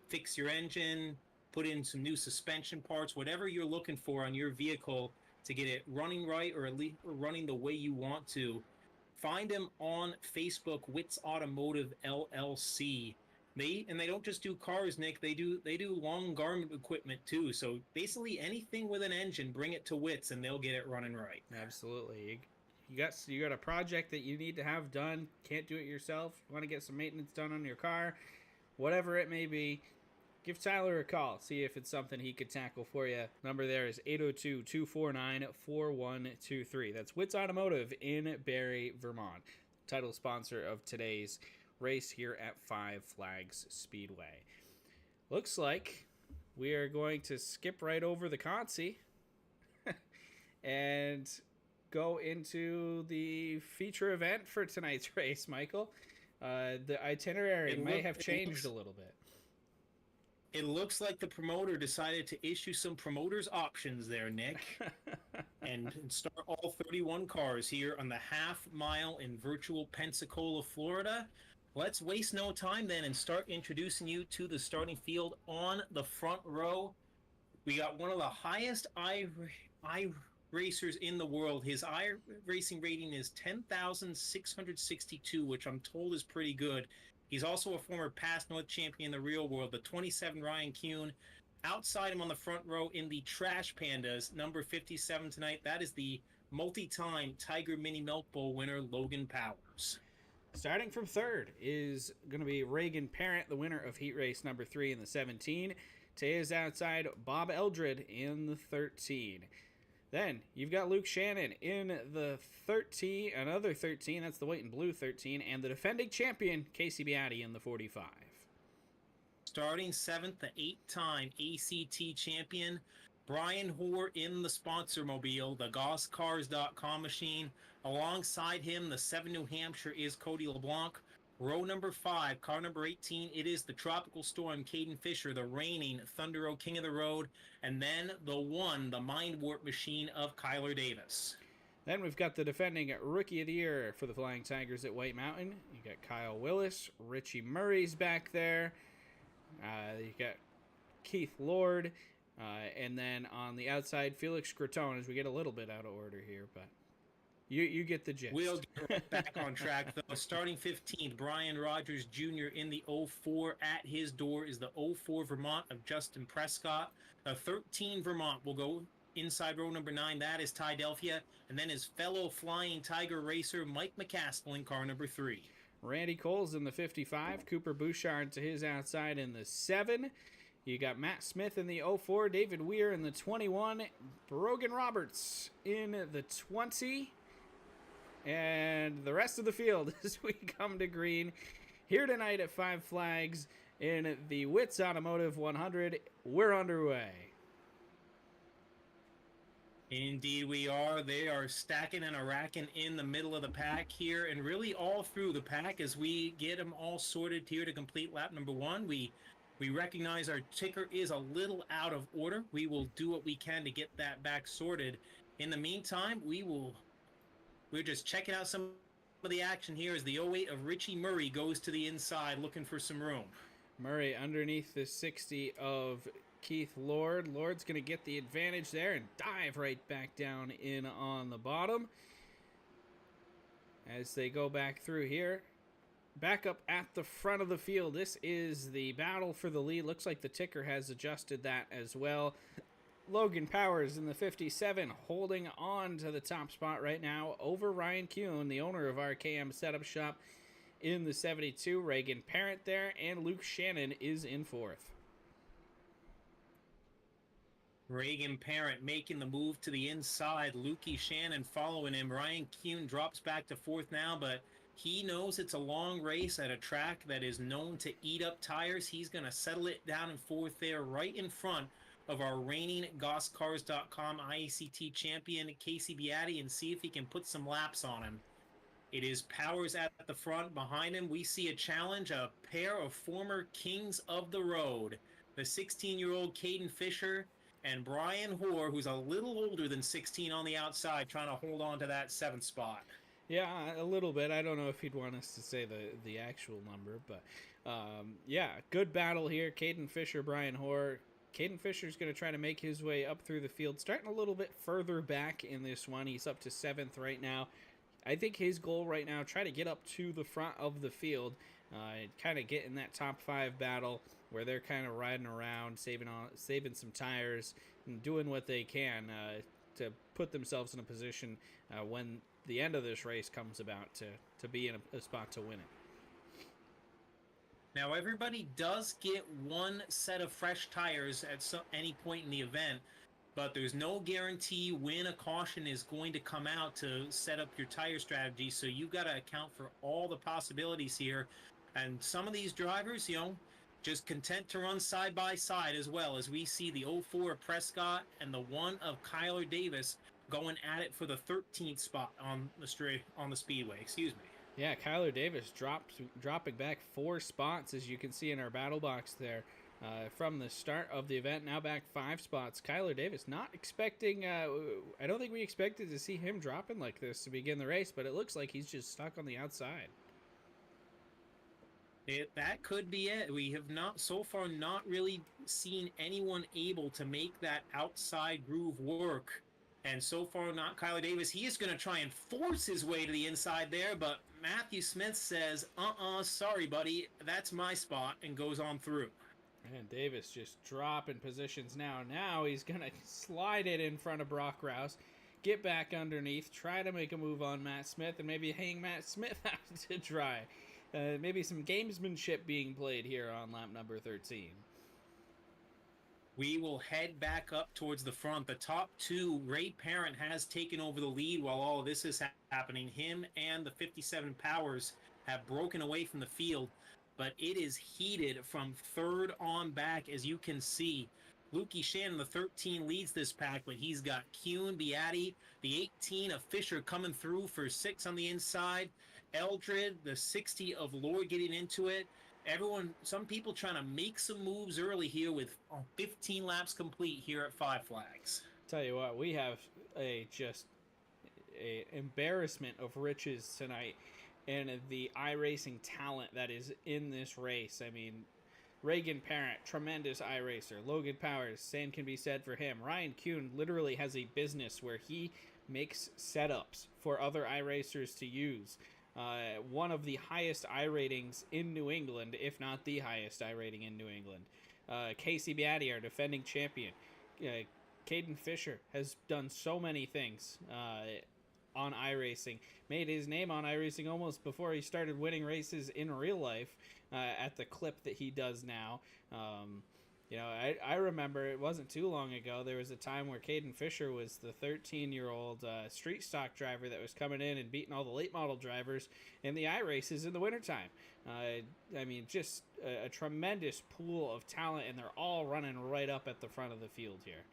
Fix your engine, put in some new suspension parts, whatever you're looking for on your vehicle to get it running right or at least running the way you want to. Find them on Facebook, Whits Automotive LLC. They don't just do cars, Nick. They do long garment equipment too. So basically anything with an engine, bring it to Whits and they'll get it running right. Absolutely. You got a project that you need to have done, can't do it yourself, you want to get some maintenance done on your car, whatever it may be, give Tyler a call. See if it's something he could tackle for you. Number there is 802-249-4123. That's Whits Automotive in Barrie, Vermont. Title sponsor of today's race here at Five Flags Speedway. Looks like we are going to skip right over the Consi and go into the feature event for tonight's race, Michael. The itinerary may have changed a little bit. It looks like the promoter decided to issue some promoter's options there, Nick, and start all 31 cars here on the half mile in virtual Pensacola, Florida. Let's waste no time then and start introducing you to the starting field on the front row. We got one of the highest racers in the world. His racing rating is 10,662, which I'm told is pretty good. He's also a former past North champion in the real world, the 27 Ryan Kuhn. Outside him on the front row in the Trash Pandas, number 57 tonight, that is the multi-time Tiger Mini Milk Bowl winner, Logan Powers. Starting from third is going to be Reagan Parent, the winner of heat race number 3 in the 17. To his outside, Bob Eldred in the 13. Then you've got Luke Shannon in the 13, another 13, that's the white and blue 13, and the defending champion, Casey Beatty, in the 45. Starting 7th, the 8-time ACT champion, Brian Hoare in the sponsor mobile, the GossCars.com machine. Alongside him, the 7 New Hampshire is Cody LeBlanc. Row number 5, car number 18, it is the Tropical Storm, Caden Fisher, the reigning Thunder Road King of the Road. And then the 1, the Mind Warp machine of Kyler Davis. Then we've got the defending Rookie of the Year for the Flying Tigers at White Mountain. You got Kyle Willis, Richie Murray's back there. You got Keith Lord. And then on the outside, Felix Creton, as we get a little bit out of order here, but you get the gist. We'll get right back on track, though. Starting 15th, Brian Rogers Jr. in the 04. At his door is the 04 Vermont of Justin Prescott. 13 Vermont will go inside row number 9. That is Tydelphia. And then his fellow Flying Tiger racer, Mike McCaskill, in car number 3. Randy Coles in the 55. Cooper Bouchard to his outside in the 7. You got Matt Smith in the 04. David Weir in the 21. Brogan Roberts in the 20. And the rest of the field as we come to green here tonight at Five Flags in the Whits Automotive 100. We're underway. Indeed we are. They are stacking and racking in the middle of the pack here, and really all through the pack as we get them all sorted here to complete lap number 1. We recognize our ticker is a little out of order. We will do what we can to get that back sorted. In the meantime, we're just checking out some of the action here as the 08 of Richie Murray goes to the inside looking for some room. Murray underneath the 60 of Keith Lord. Lord's going to get the advantage there and dive right back down in on the bottom. As they go back through here. Back up at the front of the field. This is the battle for the lead. Looks like the ticker has adjusted that as well. Logan Powers in the 57 holding on to the top spot right now over Ryan Kuhn, the owner of RKM Setup Shop, in the 72. Reagan Parent there, and Luke Shannon is in 4th. Reagan Parent making the move to the inside. Lukey Shannon following him. Ryan Kuhn drops back to 4th now, but he knows it's a long race at a track that is known to eat up tires. He's going to settle it down in 4th there, right in front of our reigning GossCars.com IACT champion, Casey Beatty, and see if he can put some laps on him. It is Powers at the front. Behind him, we see a challenge, a pair of former kings of the road. The 16-year-old Caden Fisher and Brian Hoare, who's a little older than 16 on the outside, trying to hold on to that 7th spot. Yeah, a little bit. I don't know if he'd want us to say the actual number, but yeah, good battle here. Caden Fisher, Brian Hoare. Caden Fisher's going to try to make his way up through the field, starting a little bit further back in this one. He's up to 7th right now. I think his goal right now, try to get up to the front of the field, kind of get in that top 5 battle where they're kind of riding around, saving some tires, and doing what they can to put themselves in a position when the end of this race comes about to be in a spot to win it. Now, everybody does get one set of fresh tires at any point in the event, but there's no guarantee when a caution is going to come out to set up your tire strategy, so you've got to account for all the possibilities here. And some of these drivers, just content to run side by side as well, as we see the 04 of Prescott and the 1 of Kyler Davis going at it for the 13th spot on the Speedway. Excuse me. Yeah, Kyler Davis dropping back 4 spots, as you can see in our battle box there, from the start of the event. Now back 5 spots. Kyler Davis not expecting, I don't think we expected to see him dropping like this to begin the race, but it looks like he's just stuck on the outside. That could be it. We have so far not really seen anyone able to make that outside groove work. And so far, not Kyler Davis. He is going to try and force his way to the inside there, but Matthew Smith says, sorry, buddy, that's my spot, and goes on through. And Davis just dropping positions now. Now he's going to slide it in front of Brock Rouse, get back underneath, try to make a move on Matt Smith, and maybe hang Matt Smith out to dry. Maybe some gamesmanship being played here on lap number 13. We will head back up towards the front. The top 2, Ray Parent has taken over the lead while all of this is happening. Him and the 57 Powers have broken away from the field, but it is heated from 3rd on back, as you can see. Lukey Shannon, the 13, leads this pack, but he's got Kuhn, Beatty, the 18 of Fisher coming through for 6 on the inside. Eldred, the 60 of Lord getting into it. Some people trying to make some moves early here with 15 laps complete here at Five Flags. Tell you what, we have just a embarrassment of riches tonight, and the iRacing talent that is in this race. I mean, Reagan Parent, tremendous iRacer. Logan Powers, same can be said for him. Ryan Kuhn literally has a business where he makes setups for other iRacers to use. One of the highest I ratings in New England, if not the highest I rating in New England. Casey Beatty, our defending champion. Caden Fisher has done so many things on iRacing. Made his name on iRacing almost before he started winning races in real life at the clip that he does now. I remember it wasn't too long ago. There was a time where Caden Fisher was the 13-year-old street stock driver that was coming in and beating all the late model drivers in the iRaces in the wintertime. Just a tremendous pool of talent, and they're all running right up at the front of the field here.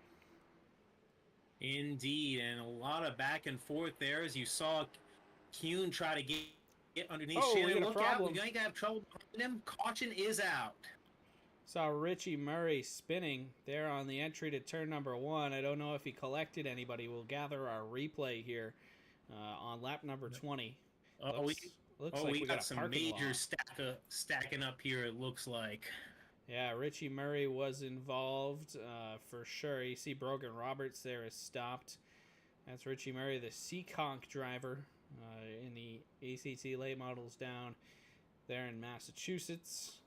Indeed, and a lot of back and forth there as you saw Kuhn try to get underneath Shannon. Look out, we're going to have trouble behind him. Caution is out. Saw Richie Murray spinning there on the entry to turn number 1. I don't know if he collected anybody. We'll gather our replay here on lap number 20. Looks like we got some major stacking up here, it looks like. Yeah, Richie Murray was involved for sure. You see Brogan Roberts there is stopped. That's Richie Murray, the Seekonk driver in the ACT late models down there in Massachusetts.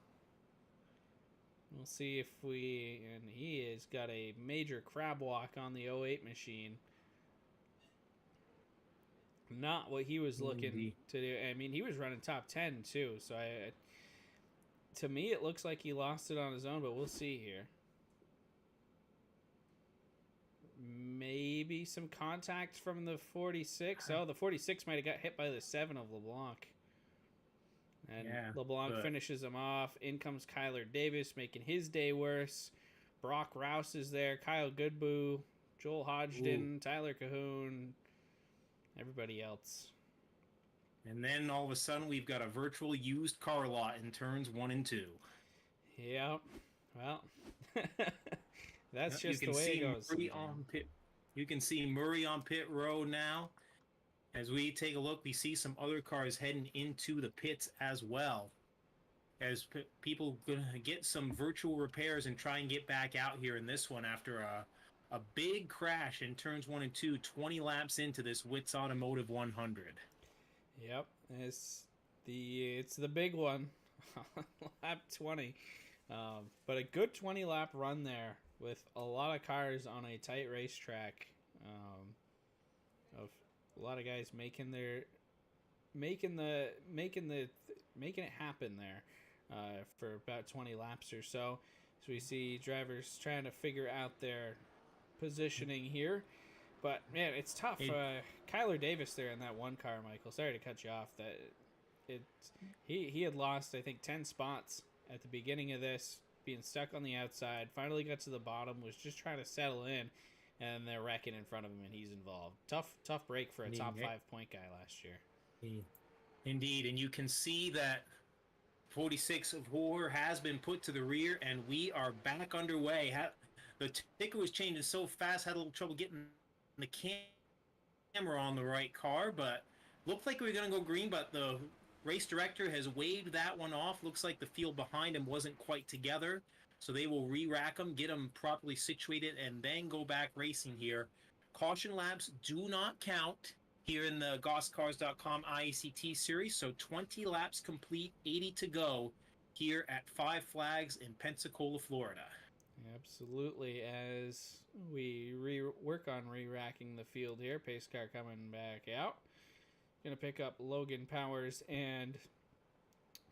We'll see if and he has got a major crab walk on the 08 machine. Not what he was looking to do. I mean, he was running top 10 too, so to me, it looks like he lost it on his own, but we'll see here. Maybe some contact from the 46. Oh, the 46 might have got hit by the 7 of LeBlanc. And LeBlanc finishes him off. In comes Kyler Davis, making his day worse. Brock Rouse is there. Kyle Goodboo, Joel Hodgden, Tyler Cahoon, everybody else. And then all of a sudden, we've got a virtual used car lot in turns 1 and 2. Yep. Well, that's just the way it goes. You can see Murray on pit road now. As we take a look, we see some other cars heading into the pits as well. As people gonna get some virtual repairs and try and get back out here in this one after a big crash in turns 1 and 2, 20 laps into this Whits Automotive 100. Yep, it's the big one, lap 20. But a good 20 lap run there with a lot of cars on a tight racetrack. Of a lot of guys making it happen there for about 20 laps or so. So we see drivers trying to figure out their positioning here. But man, it's tough. Kyler Davis there in that one car, Michael. Sorry to cut you off. He had lost, I think, 10 spots at the beginning of this, being stuck on the outside. Finally got to the bottom, was just trying to settle in, and they're wrecking in front of him, and he's involved. Tough break for a top 5 point guy last year. Indeed, and you can see that 46 of Horror has been put to the rear, and we are back underway. The ticker was changing so fast, had a little trouble getting the camera on the right car, but looked like we were going to go green, but the race director has waved that one off. Looks like the field behind him wasn't quite together, so they will re-rack them, get them properly situated, and then go back racing here. Caution laps do not count here in the GossCars.com IACT series, so 20 laps complete, 80 to go here at Five Flags in Pensacola, Florida. Absolutely. As we work on re-racking the field here, pace car coming back out. Going to pick up Logan Powers and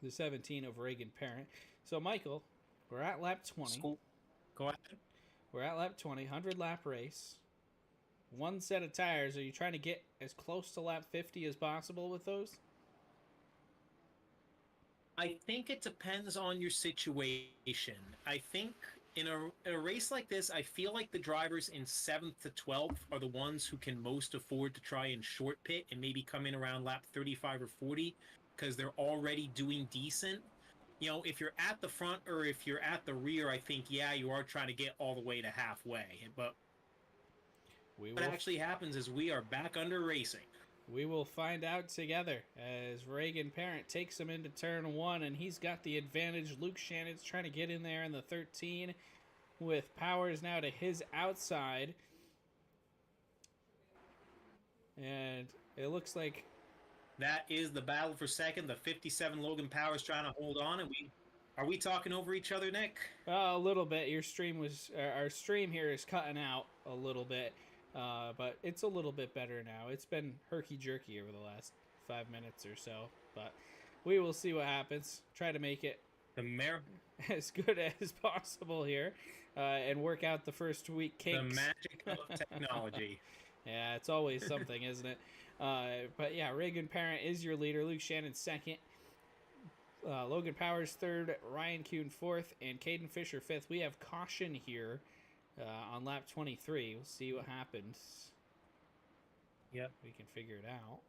the 17 of Reagan Parent. So, Michael, we're at lap 20. Go ahead. We're at lap 20, 100 lap race. One set of tires. Are you trying to get as close to lap 50 as possible with those? I think it depends on your situation. I think in a race like this, I feel like the drivers in 7th to 12th are the ones who can most afford to try and short pit and maybe come in around lap 35 or 40 because they're already doing decent. You know, if you're at the front or if you're at the rear, I think, yeah, you are trying to get all the way to halfway. But what actually happens is we are back under racing. We will find out together as Reagan Parent takes him into turn 1, and he's got the advantage. Luke Shannon's trying to get in there in the 13 with Powers now to his outside. And it looks like that is the battle for second. The 57 Logan Powers trying to hold on, and are we talking over each other, Nick? A little bit. Our stream here is cutting out a little bit, but it's a little bit better now. It's been herky-jerky over the last 5 minutes or so, but we will see what happens. Try to make it as good as possible here, and work out the first week kinks. The magic of technology. Yeah, it's always something, isn't it? But yeah, Reagan Parent is your leader. Luke Shannon second. Logan Powers third, Ryan Kuhn fourth, and Caden Fisher fifth. We have caution here on lap 23. We'll see what happens. Yep. We can figure it out.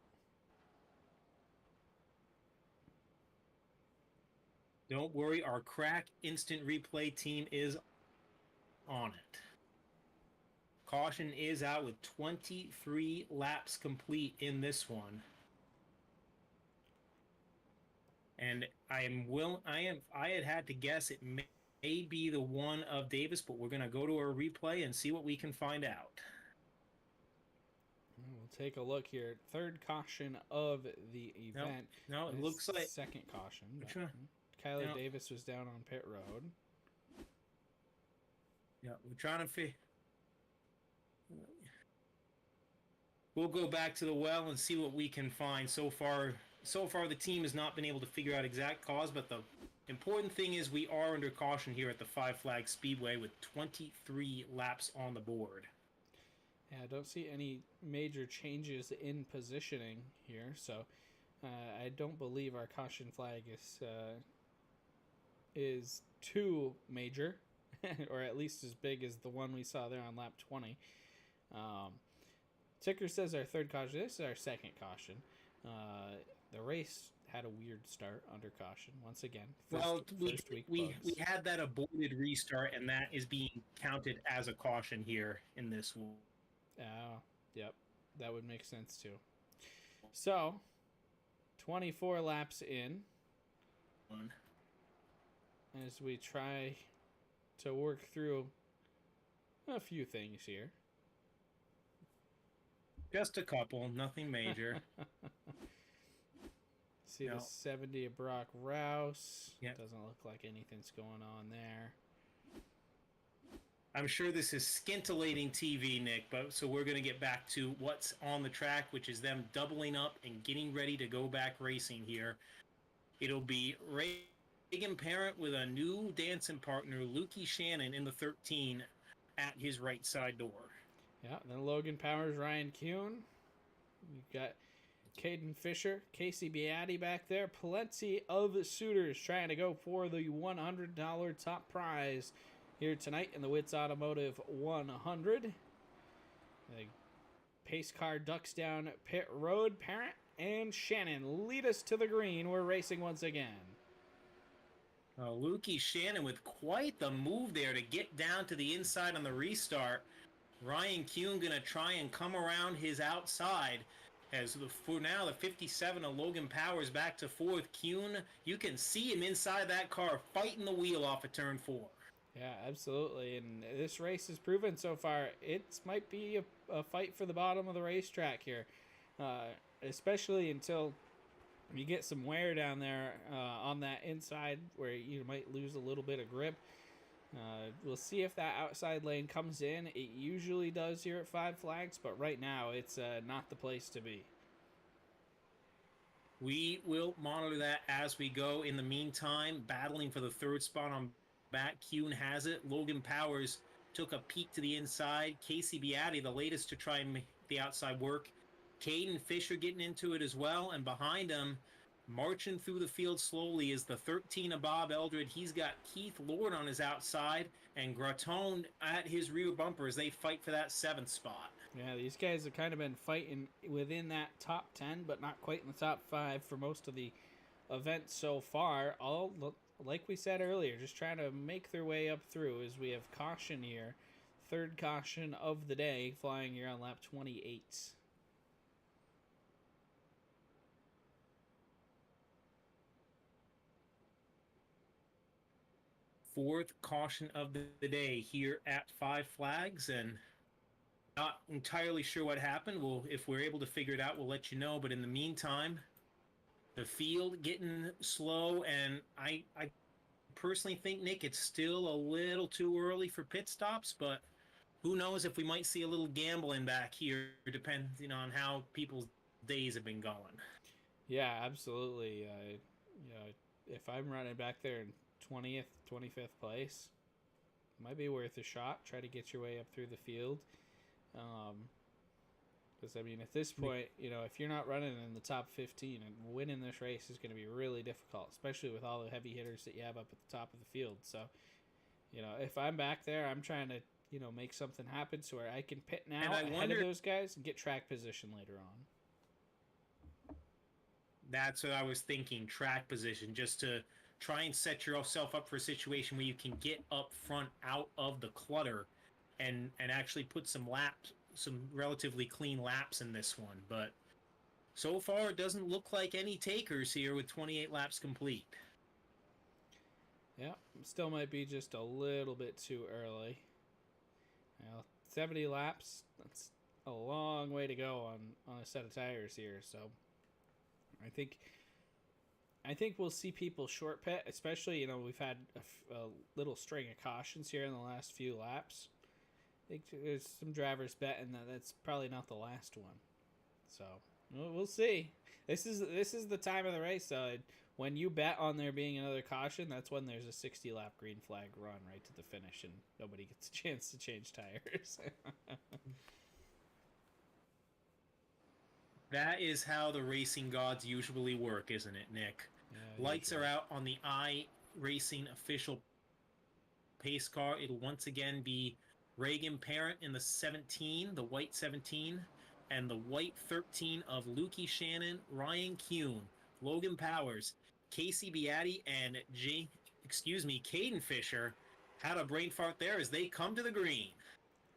Don't worry, our crack instant replay team is on it. Caution is out with 23 laps complete in this one. And I had to guess it may be the one of Davis, but we're going to go to our replay and see what we can find out. We'll take a look here. Third caution of the event. No, it looks like second caution. Kyler Davis was down on pit road. Yeah, we're trying to We'll go back to the well and see what we can find. So far the team has not been able to figure out exact cause, but the important thing is we are under caution here at the Five Flag Speedway with 23 laps on the board. Yeah, I don't see any major changes in positioning here, so I don't believe our caution flag is too major, or at least as big as the one we saw there on lap 20. Ticker says our third caution. This is our second caution. The race had a weird start under caution once again. We had that aborted restart, and that is being counted as a caution here in this one. Yep, that would make sense too. So, 24 laps in, as we try to work through a few things here. Just a couple, nothing major. See the 70 of Brock Rouse. Yep. Doesn't look like anything's going on there. I'm sure this is scintillating TV, Nick, but so we're going to get back to what's on the track, which is them doubling up and getting ready to go back racing here. It'll be Reagan Parent with a new dancing partner, Lukey Shannon, in the 13 at his right side door. Yeah, then Logan Powers, Ryan Kuhn. We've got Caden Fisher, Casey Beatty back there. Plenty of suitors trying to go for the $100 top prize here tonight in the Whits Automotive 100. The pace car ducks down pit road. Parent and Shannon lead us to the green. We're racing once again. Lukey Shannon with quite the move there to get down to the inside on the restart. Ryan Kuhn going to try and come around his outside. As for now, the 57 of Logan Powers back to fourth. Kuhn, you can see him inside that car fighting the wheel off of turn 4. Yeah, absolutely. And this race has proven so far it might be a fight for the bottom of the racetrack here, especially until you get some wear down there on that inside where you might lose a little bit of grip. We'll see if that outside lane comes in. It usually does here at Five Flags, but right now it's not the place to be. We will monitor that as we go. In the meantime, battling for the third spot on back, Kuhn has it. Logan Powers took a peek to the inside. Casey Beatty, the latest to try and make the outside work. Caden Fisher getting into it as well, and behind him, marching through the field slowly, is the 13 of Bob Eldred. He's got Keith Lord on his outside and Graton at his rear bumper as they fight for that 7th spot. Yeah, these guys have kind of been fighting within that top 10, but not quite in the top 5 for most of the event so far. All, like we said earlier, just trying to make their way up through as we have caution here. Third caution of the day, flying here on lap 28. fourth caution of the day here at Five Flags, and not entirely sure what happened. If we're able to figure it out, we'll let you know. But in the meantime, the field getting slow, and I personally think, Nick, it's still a little too early for pit stops, but who knows if we might see a little gambling back here, depending on how people's days have been going. Yeah, absolutely. If I'm running back there in 20th, 25th place, might be worth a shot. Try to get your way up through the field. Because, I mean, at this point, if you're not running in the top 15, and winning this race is going to be really difficult, especially with all the heavy hitters that you have up at the top of the field. So, if I'm back there, I'm trying to, make something happen so where I can pit now ahead of those guys and get track position later on. That's what I was thinking, track position, just to try and set yourself up for a situation where you can get up front out of the clutter and actually put some relatively clean laps in this one. But so far, it doesn't look like any takers here with 28 laps complete. Yeah, still might be just a little bit too early. 70 laps, that's a long way to go on a set of tires here, so I think we'll see people short pit, especially, we've had a little string of cautions here in the last few laps. I think there's some drivers betting that that's probably not the last one. So, we'll see. This is the time of the race, though. When you bet on there being another caution, that's when there's a 60-lap green flag run right to the finish, and nobody gets a chance to change tires. That is how the racing gods usually work, isn't it, Nick? Yeah, Lights are out on the iRacing official pace car. It'll once again be Reagan Parent in the 17, the white 17, and the white 13 of Lukey Shannon, Ryan Kuhn, Logan Powers, Casey Beatty, and Caden Fisher had a brain fart there as they come to the green.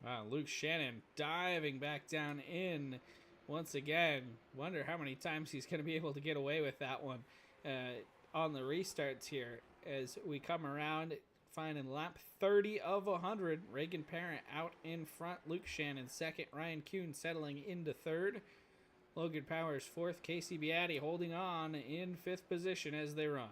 Wow, Luke Shannon diving back down in once again. Wonder how many times he's going to be able to get away with that one on the restarts here as we come around, finding lap 30 of 100. Reagan Parent out in front. Luke Shannon second. Ryan Kuhn settling into third. Logan Powers fourth. Casey Beatty holding on in fifth position as they run.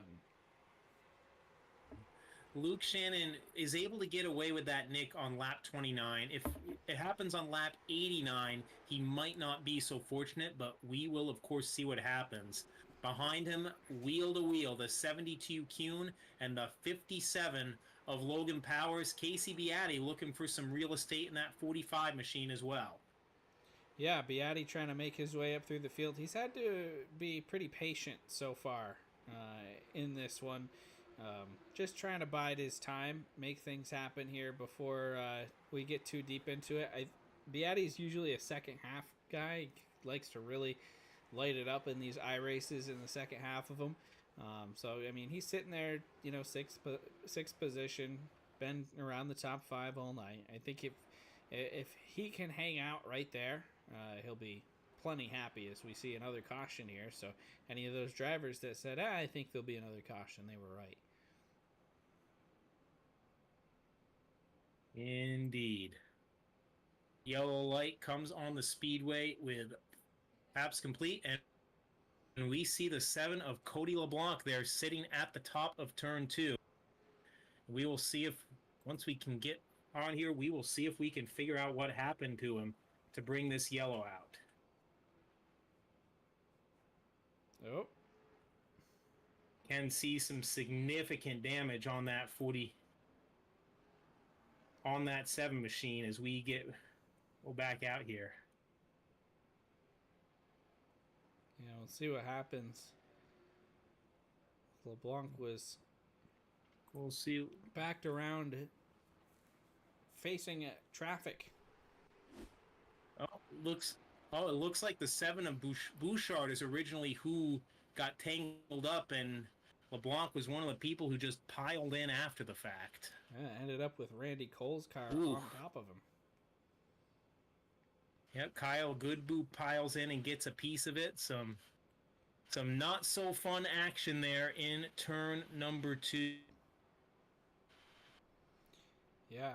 Luke Shannon is able to get away with that, Nick, on lap 29. If it happens on lap 89, he might not be so fortunate, but we will, of course, see what happens. Behind him, wheel to wheel, the 72 Kuhn and the 57 of Logan Powers. Casey Beatty looking for some real estate in that 45 machine as well. Yeah, Beatty trying to make his way up through the field. He's had to be pretty patient so far in this one. Just trying to bide his time, make things happen here before we get too deep into it. Beatty's usually a second half guy. He likes to really light it up in these iRaces in the second half of them. So, I mean, he's sitting there, sixth position, been around the top 5 all night. I think if he can hang out right there, he'll be plenty happy as we see another caution here. So any of those drivers that said, I think there'll be another caution, they were right. Indeed. Yellow light comes on the speedway with laps complete, and we see the 7 of Cody LeBlanc there sitting at the top of turn 2. We will see if, once we can get on here, we will see if we can figure out what happened to him to bring this yellow out. Oh. Can see some significant damage on that 40, on that 7 machine as we go back out here. Yeah, we'll see what happens. LeBlanc was We'll see. Backed around facing traffic. It looks like the 7 of Bouchard is originally who got tangled up, and LeBlanc was one of the people who just piled in after the fact. Yeah, ended up with Randy Cole's car on top of him. Yep, Kyle Goodboot piles in and gets a piece of it. Some not so fun action there in turn number 2. Yeah.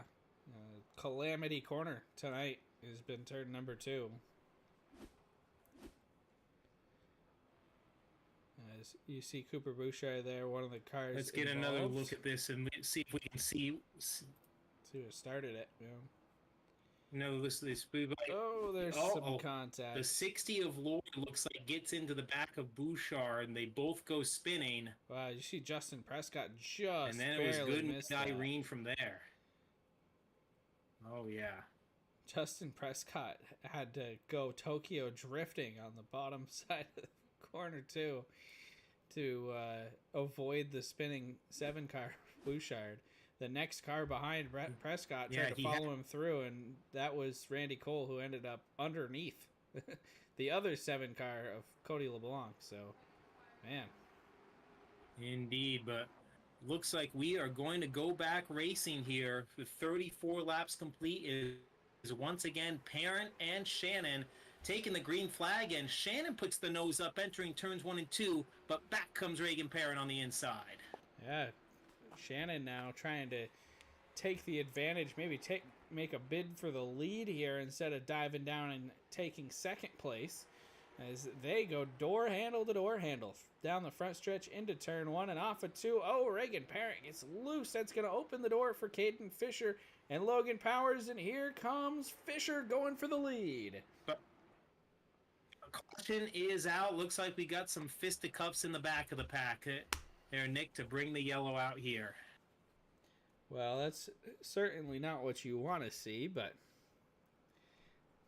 Calamity Corner tonight has been turn number 2. As you see Cooper Bouchard there, one of the cars. Let's get involved. another look at this and see if we can see who started it. Yeah. No, this Speedway. Oh, there's some contact. The 60 of Lord looks like gets into the back of Bouchard, and they both go spinning. Wow, you see Justin Prescott just and then it was good and Irene from there. Oh, yeah. Justin Prescott had to go Tokyo drifting on the bottom side of the corner, too, to avoid the spinning 7-car Bouchard. The next car behind Prescott tried to follow him through, and that was Randy Cole, who ended up underneath the other 7-car of Cody LeBlanc. So, man. Indeed, but looks like we are going to go back racing here. With 34 laps complete is once again Parent and Shannon taking the green flag, and Shannon puts the nose up entering turns 1 and 2, but back comes Reagan Parent on the inside. Yeah, Shannon now trying to take the advantage, maybe make a bid for the lead here instead of diving down and taking second place, as they go door handle to door handle down the front stretch into turn 1 and off of 2. Oh, Reagan Parent gets loose. That's going to open the door for Caden Fisher and Logan Powers, and here comes Fisher going for the lead. But caution is out. Looks like we got some fisticuffs in the back of the pack there, Nick, to bring the yellow out here. Well, that's certainly not what you want to see, but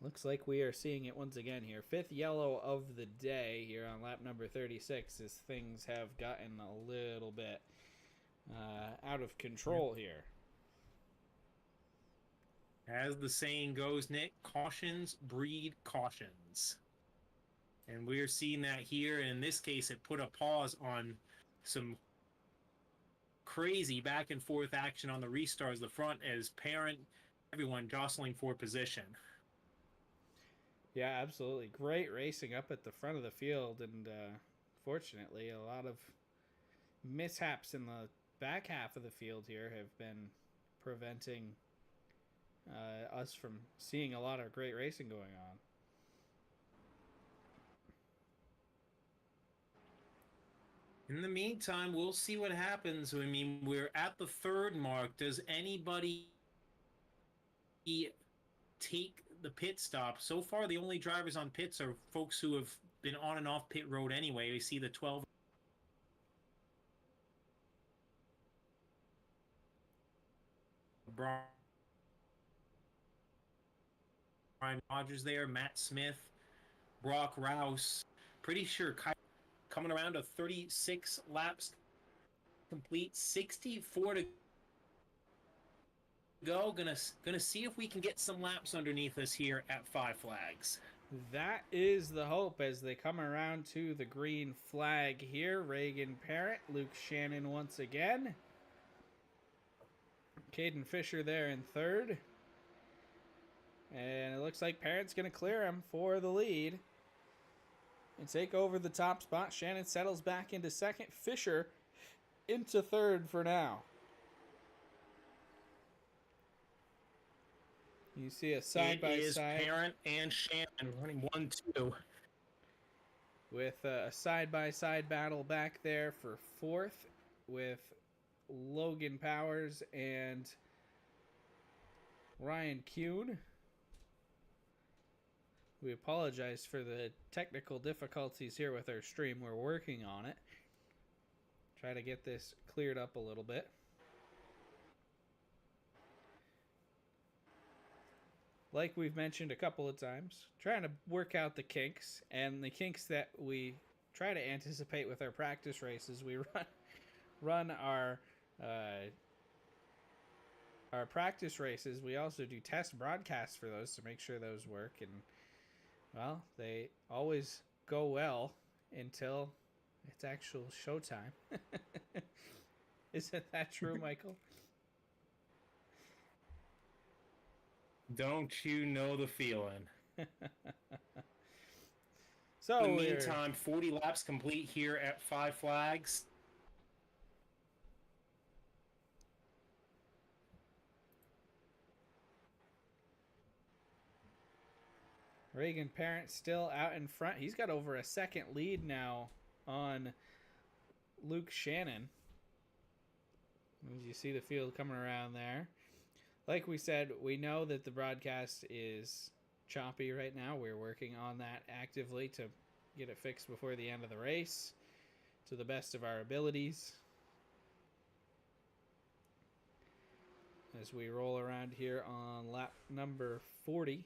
looks like we are seeing it once again here. 5th yellow of the day here on lap number 36, as things have gotten a little bit out of control here. As the saying goes, Nick, cautions breed cautions. And we're seeing that here. And in this case, it put a pause on some crazy back and forth action on the restarts, the front, as Parent, everyone jostling for position. Yeah, absolutely. Great racing up at the front of the field, and fortunately, a lot of mishaps in the back half of the field here have been preventing us from seeing a lot of great racing going on. In the meantime, we'll see what happens. I mean, we're at the 3rd mark. Does anybody take the pit stop? So far, the only drivers on pits are folks who have been on and off pit road anyway. We see the 12. Brian Rogers there, Matt Smith, Brock Rouse. Pretty sure coming around to 36 laps complete, 64 to go. Gonna see if we can get some laps underneath us here at 5 Flags. That is the hope as they come around to the green flag here. Reagan Parent, Luke Shannon once again. Caden Fisher there in 3rd. And it looks like Parent's going to clear him for the lead and take over the top spot. Shannon settles back into 2nd. Fisher into 3rd for now. You see a side-by-side. Parent and Shannon running 1-2. With a side-by-side battle back there for 4th with Logan Powers and Ryan Kuhn. We apologize for the technical difficulties here with our stream. We're working on it. Try to get this cleared up a little bit. Like we've mentioned a couple of times, trying to work out the kinks, and the kinks that we try to anticipate with our practice races. We run our practice races. We also do test broadcasts for those to make sure those work, and well, they always go well until it's actual showtime. Isn't that true, Michael? Don't you know the feeling? So in the meantime, 40 laps complete here at 5 Flags. Reagan Parent still out in front. He's got over a second lead now on Luke Shannon. As you see the field coming around there. Like we said, we know that the broadcast is choppy right now. We're working on that actively to get it fixed before the end of the race to the best of our abilities. As we roll around here on lap number 40.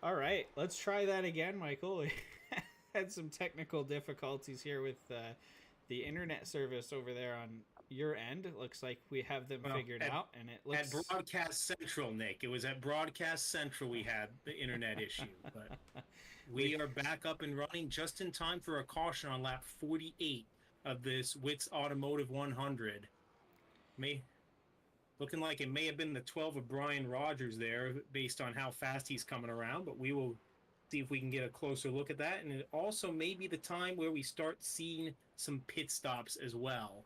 All right, let's try that again, Michael. We had some technical difficulties here with the internet service over there on your end. It looks like we have them figured out, and it looks at Broadcast Central, Nick. It was at Broadcast Central we had the internet issue, but we are back up and running just in time for a caution on lap 48 of this Whits Automotive 100. Looking like it may have been the 12 of Brian Rogers there based on how fast he's coming around, but we will see if we can get a closer look at that. And it also may be the time where we start seeing some pit stops as well,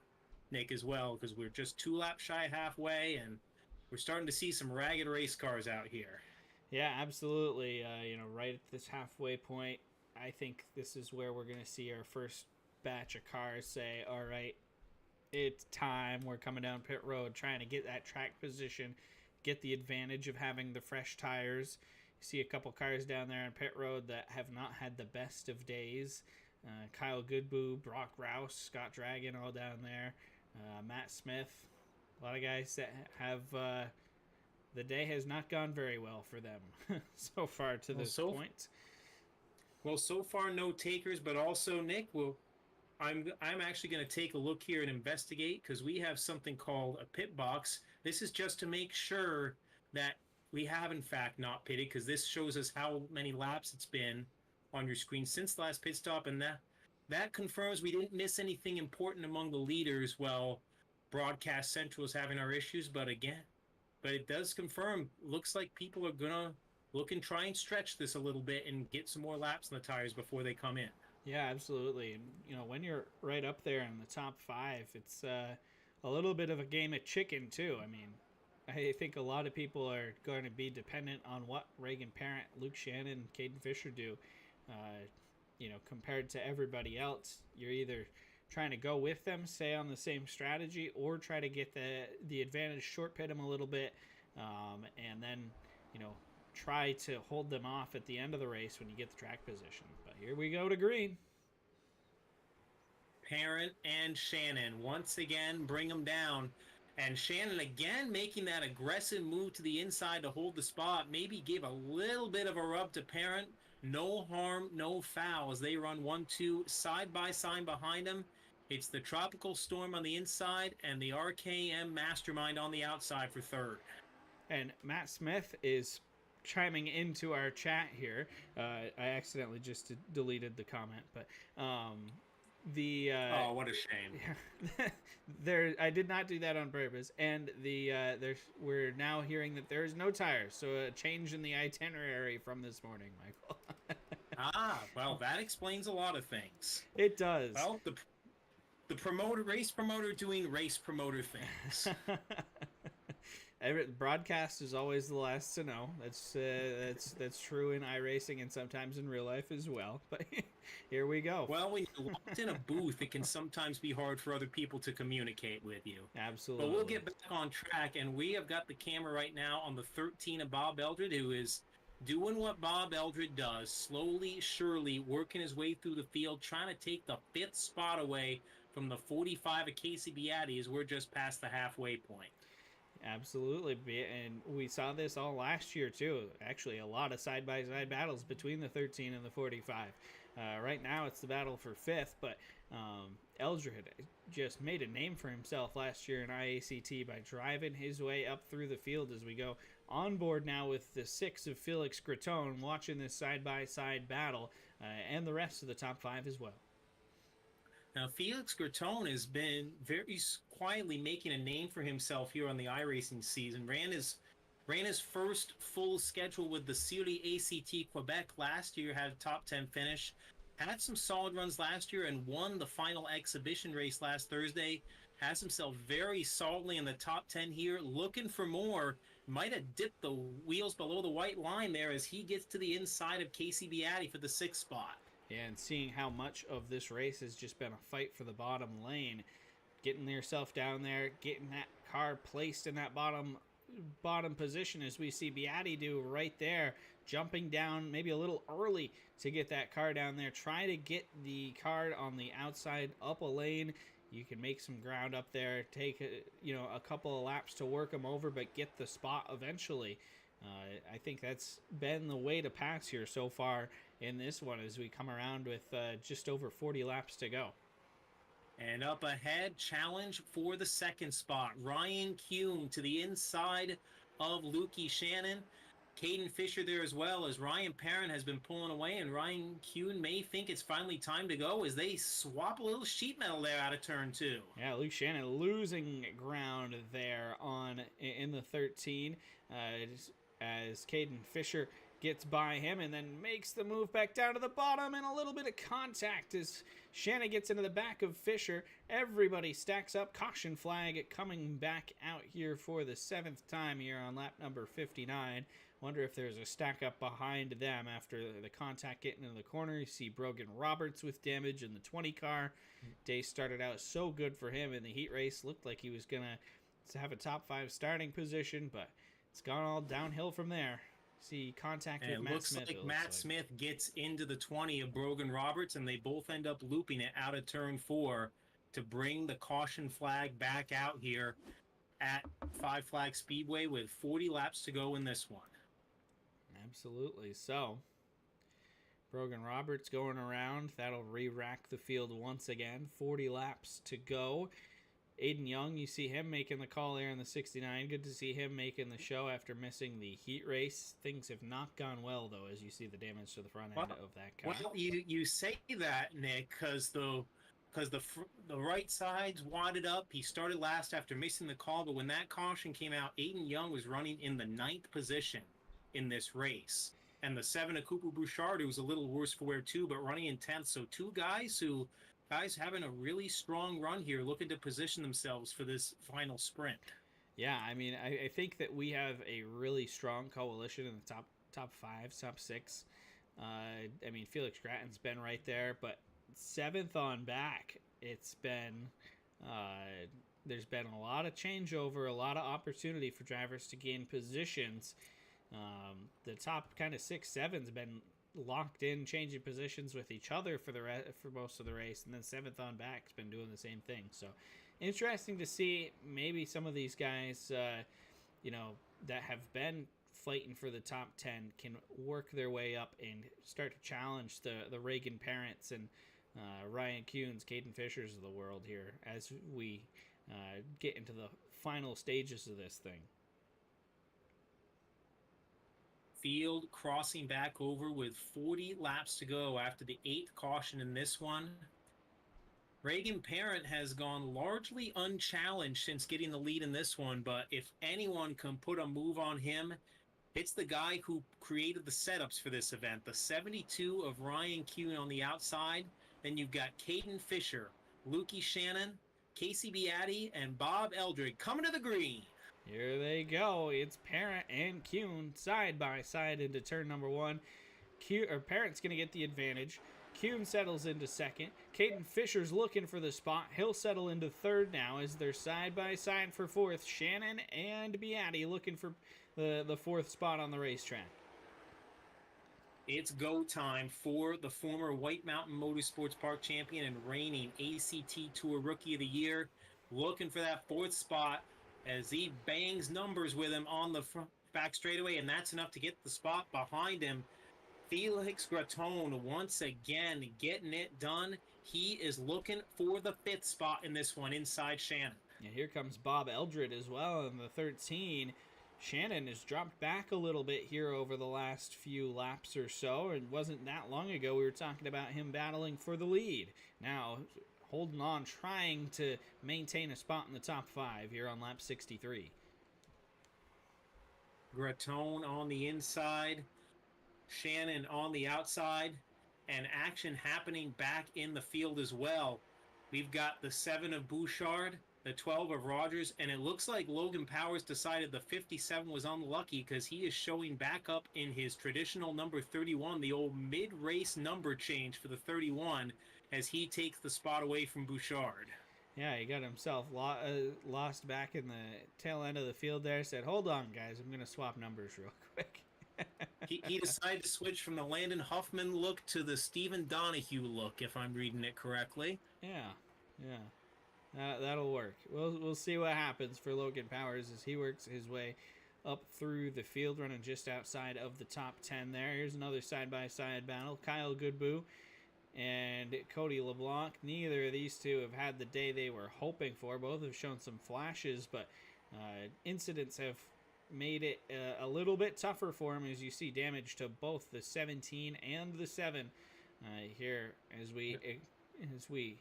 Nick, as well, because we're just 2 laps shy halfway, and we're starting to see some ragged race cars out here. Yeah, absolutely. Right at this halfway point, I think this is where we're going to see our first batch of cars say, all right, it's time. We're coming down pit road, trying to get that track position, get the advantage of having the fresh tires. You see a couple cars down there on pit road that have not had the best of days. Kyle Goodboo, Brock Rouse, Scott Dragon, all down there. Matt Smith, a lot of guys that have the day has not gone very well for them so far to this point. Well, so far no takers, but also Nick, I'm actually going to take a look here and investigate because we have something called a pit box. This is just to make sure that we have in fact not pitted, because this shows us how many laps it's been on your screen since the last pit stop, and that confirms we didn't miss anything important among the leaders. Well, Broadcast Central is having our issues, but it does confirm. Looks like people are gonna look and try and stretch this a little bit and get some more laps on the tires before they come in. Yeah, absolutely. And when you're right up there in the top 5, it's a little bit of a game of chicken too. I mean, I think a lot of people are going to be dependent on what Reagan Parent, Luke Shannon, and Caden Fisher do. Compared to everybody else, you're either trying to go with them, stay on the same strategy, or try to get the advantage, short pit them a little bit, and then try to hold them off at the end of the race when you get the track position. But here we go to green. Parent and Shannon once again bring them down. And Shannon again making that aggressive move to the inside to hold the spot. Maybe give a little bit of a rub to Parent. No harm, no foul as they run 1-2 side by side behind him. It's the Tropical Storm on the inside and the RKM Mastermind on the outside for third. And Matt Smith is chiming into our chat here. I accidentally just deleted the comment, but oh, what a shame. I did not do that on purpose. And we're now hearing that there is no tires, so a change in the itinerary from this morning, Michael. Well, that explains a lot of things. It does. Well, the race promoter doing race promoter things. Broadcast is always the last to know. That's true in iRacing and sometimes in real life as well. But here we go. Well, when you're locked in a booth, it can sometimes be hard for other people to communicate with you. Absolutely. But we'll get back on track, and we have got the camera right now on the 13 of Bob Eldred, who is doing what Bob Eldred does, slowly, surely, working his way through the field, trying to take the 5th spot away from the 45 of Casey Beatty as we're just past the halfway point. Absolutely, and we saw this all last year too. Actually, a lot of side-by-side battles between the 13 and the 45. Right now, it's the battle for 5th, but Eldred just made a name for himself last year in IACT by driving his way up through the field as we go on board now with the 6 of Felix Gratton, watching this side-by-side battle, and the rest of the top 5 as well. Now, Felix Gratton has been very quietly making a name for himself here on the iRacing season. Ran his first full schedule with the Series ACT Quebec last year, had a top 10 finish. Had some solid runs last year and won the final exhibition race last Thursday. Has himself very solidly in the top 10 here. Looking for more. Might have dipped the wheels below the white line there as he gets to the inside of Casey Beatty for the 6th spot. Yeah, and seeing how much of this race has just been a fight for the bottom lane, getting yourself down there, getting that car placed in that bottom position as we see Beatty do right there, jumping down maybe a little early to get that car down there, try to get the car on the outside up a lane. You can make some ground up there, take a couple of laps to work them over, but get the spot eventually. I think that's been the way to pass here so far in this one as we come around with just over 40 laps to go. And up ahead, challenge for the 2nd spot. Ryan Kuhn to the inside of Lukey Shannon. Caden Fisher there as well, as Ryan Parent has been pulling away, and Ryan Kuhn may think it's finally time to go as they swap a little sheet metal there out of turn 2. Yeah, Luke Shannon losing ground there in the 13. As Caden Fisher gets by him and then makes the move back down to the bottom, and a little bit of contact as Shannon gets into the back of Fisher. Everybody stacks up. Caution flag coming back out here for the 7th time here on lap number 59. Wonder if there's a stack up behind them after the contact getting into the corner. You see Brogan Roberts with damage in the 20 car. Day started out so good for him in the heat race. Looked like he was going to have a top 5 starting position, but it's gone all downhill from there. See contact and with it Matt looks Smith. like Matt Smith gets into the 20 of Brogan Roberts, and they both end up looping it out of turn 4 to bring the caution flag back out here at 5 Flag Speedway with 40 laps to go in this one. Absolutely. So, Brogan Roberts going around. That'll re-rack the field once again. 40 laps to go. Aiden Young, you see him making the call there in the 69. Good to see him making the show after missing the heat race. Things have not gone well, though, as you see the damage to the front end of that car. Well, you say that, Nick, because the right side's wadded up. He started last after missing the call, but when that caution came out, Aiden Young was running in the 9th position in this race. And the 7 of Cooper Bouchard, who was a little worse for wear too, but running in 10th. So two guys having a really strong run here, looking to position themselves for this final sprint. Yeah, I mean, I think that we have a really strong coalition in the top 5, top 6. I mean, Felix Gratton's been right there, but 7th on back, it's been there's been a lot of changeover, a lot of opportunity for drivers to gain positions. The top kind of 6, 7's been locked in, changing positions with each other for most of the race, and then 7th on back's been doing the same thing. So interesting to see maybe some of these guys, that have been fighting for the top 10 can work their way up and start to challenge the Reagan Parents and Ryan Kuhns, Caden Fishers of the world here as we get into the final stages of this thing. Field crossing back over with 40 laps to go after the 8th caution in this one. Reagan Parent has gone largely unchallenged since getting the lead in this one, but if anyone can put a move on him, it's the guy who created the setups for this event. The 72 of Ryan Kuhn on the outside. Then you've got Caden Fisher, Lukey Shannon, Casey Beatty, and Bob Eldred coming to the green. Here they go. It's Parent and Kuhn side by side into turn number 1. Parent's going to get the advantage. Kuhn settles into 2nd. Caden Fisher's looking for the spot. He'll settle into 3rd now as they're side by side for 4th. Shannon and Beatty looking for the 4th spot on the racetrack. It's go time for the former White Mountain Motorsports Park champion and reigning ACT Tour Rookie of the Year. Looking for that 4th spot as he bangs numbers with him on the back straightaway, and that's enough to get the spot behind him. Felix Gratton once again getting it done. He is looking for the 5th spot in this one inside Shannon. And here comes Bob Eldred as well in the 13. Shannon has dropped back a little bit here over the last few laps or so. It wasn't that long ago we were talking about him battling for the lead. Now holding on, trying to maintain a spot in the top 5 here on lap 63. Gratton on the inside, Shannon on the outside, and action happening back in the field as well. We've got the 7 of Bouchard, the 12 of Rogers, and it looks like Logan Powers decided the 57 was unlucky because he is showing back up in his traditional number 31, the old mid-race number change for the 31, as he takes the spot away from Bouchard. Yeah, he got himself lost back in the tail end of the field there. Said, hold on, guys, I'm going to swap numbers real quick. he decided to switch from the Landon Huffman look to the Stephen Donahue look, if I'm reading it correctly. Yeah. That'll work. We'll see what happens for Logan Powers as he works his way up through the field, running just outside of the top 10 there. Here's another side-by-side battle. Kyle Goodboo and Cody LeBlanc. Neither of these two have had the day they were hoping for. Both have shown some flashes, but incidents have made it a little bit tougher for him as you see damage to both the 17 and the 7 here as we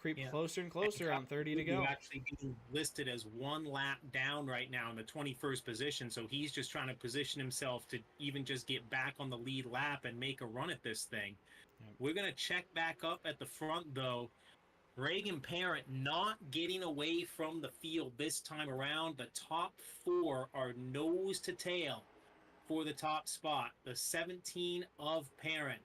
creep Yeah. closer and closer on 30 to go. Actually being listed as 1 lap down right now in the 21st position, so he's just trying to position himself to even just get back on the lead lap and make a run at this thing. Yep. We're going to check back up at the front, though. Reagan Parent not getting away from the field this time around. The top 4 are nose to tail for the top spot. The 17 of Parent,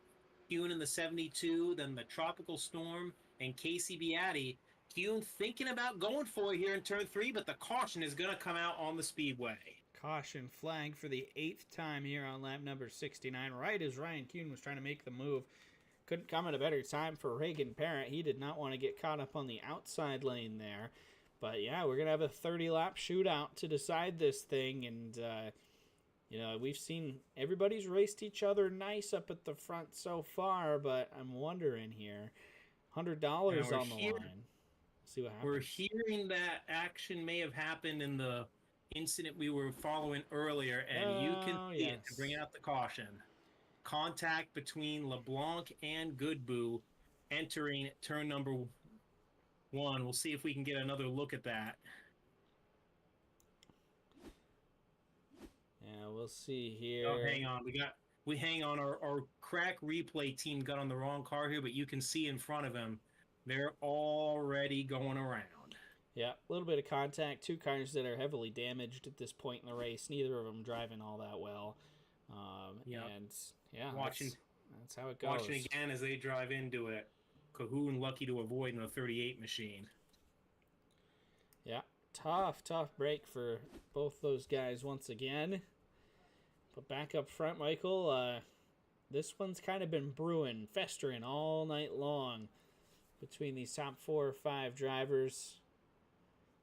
Kuhn in the 72, then the Tropical Storm, and Casey Beatty. Kuhn thinking about going for it here in turn 3, but the caution is going to come out on the Speedway. Caution flag for the 8th time here on lap number 69, right as Ryan Kuhn was trying to make the move. Couldn't come at a better time for Reagan Parent. He did not want to get caught up on the outside lane there. But yeah, we're going to have a 30-lap shootout to decide this thing. And, you know, we've seen everybody's raced each other nice up at the front so far. But I'm wondering here, $100 on the line. See what happens. We're hearing that action may have happened in the incident we were following earlier. And you can see it to bring out the caution. Contact between LeBlanc and Goodboo entering turn number 1. We'll see if we can get another look at that. Yeah, we'll see here. Oh, hang on. Hang on. Our crack replay team got on the wrong car here, but you can see in front of him, they're already going around. Yeah, a little bit of contact. 2 cars that are heavily damaged at this point in the race. Neither of them driving all that well. And yeah, that's how it goes. Watching again as they drive into it. Cahoon lucky to avoid in the 38 machine. Yeah, tough break for both those guys once again. But back up front, Michael, this one's kind of been brewing, festering all night long between these top 4 or 5 drivers.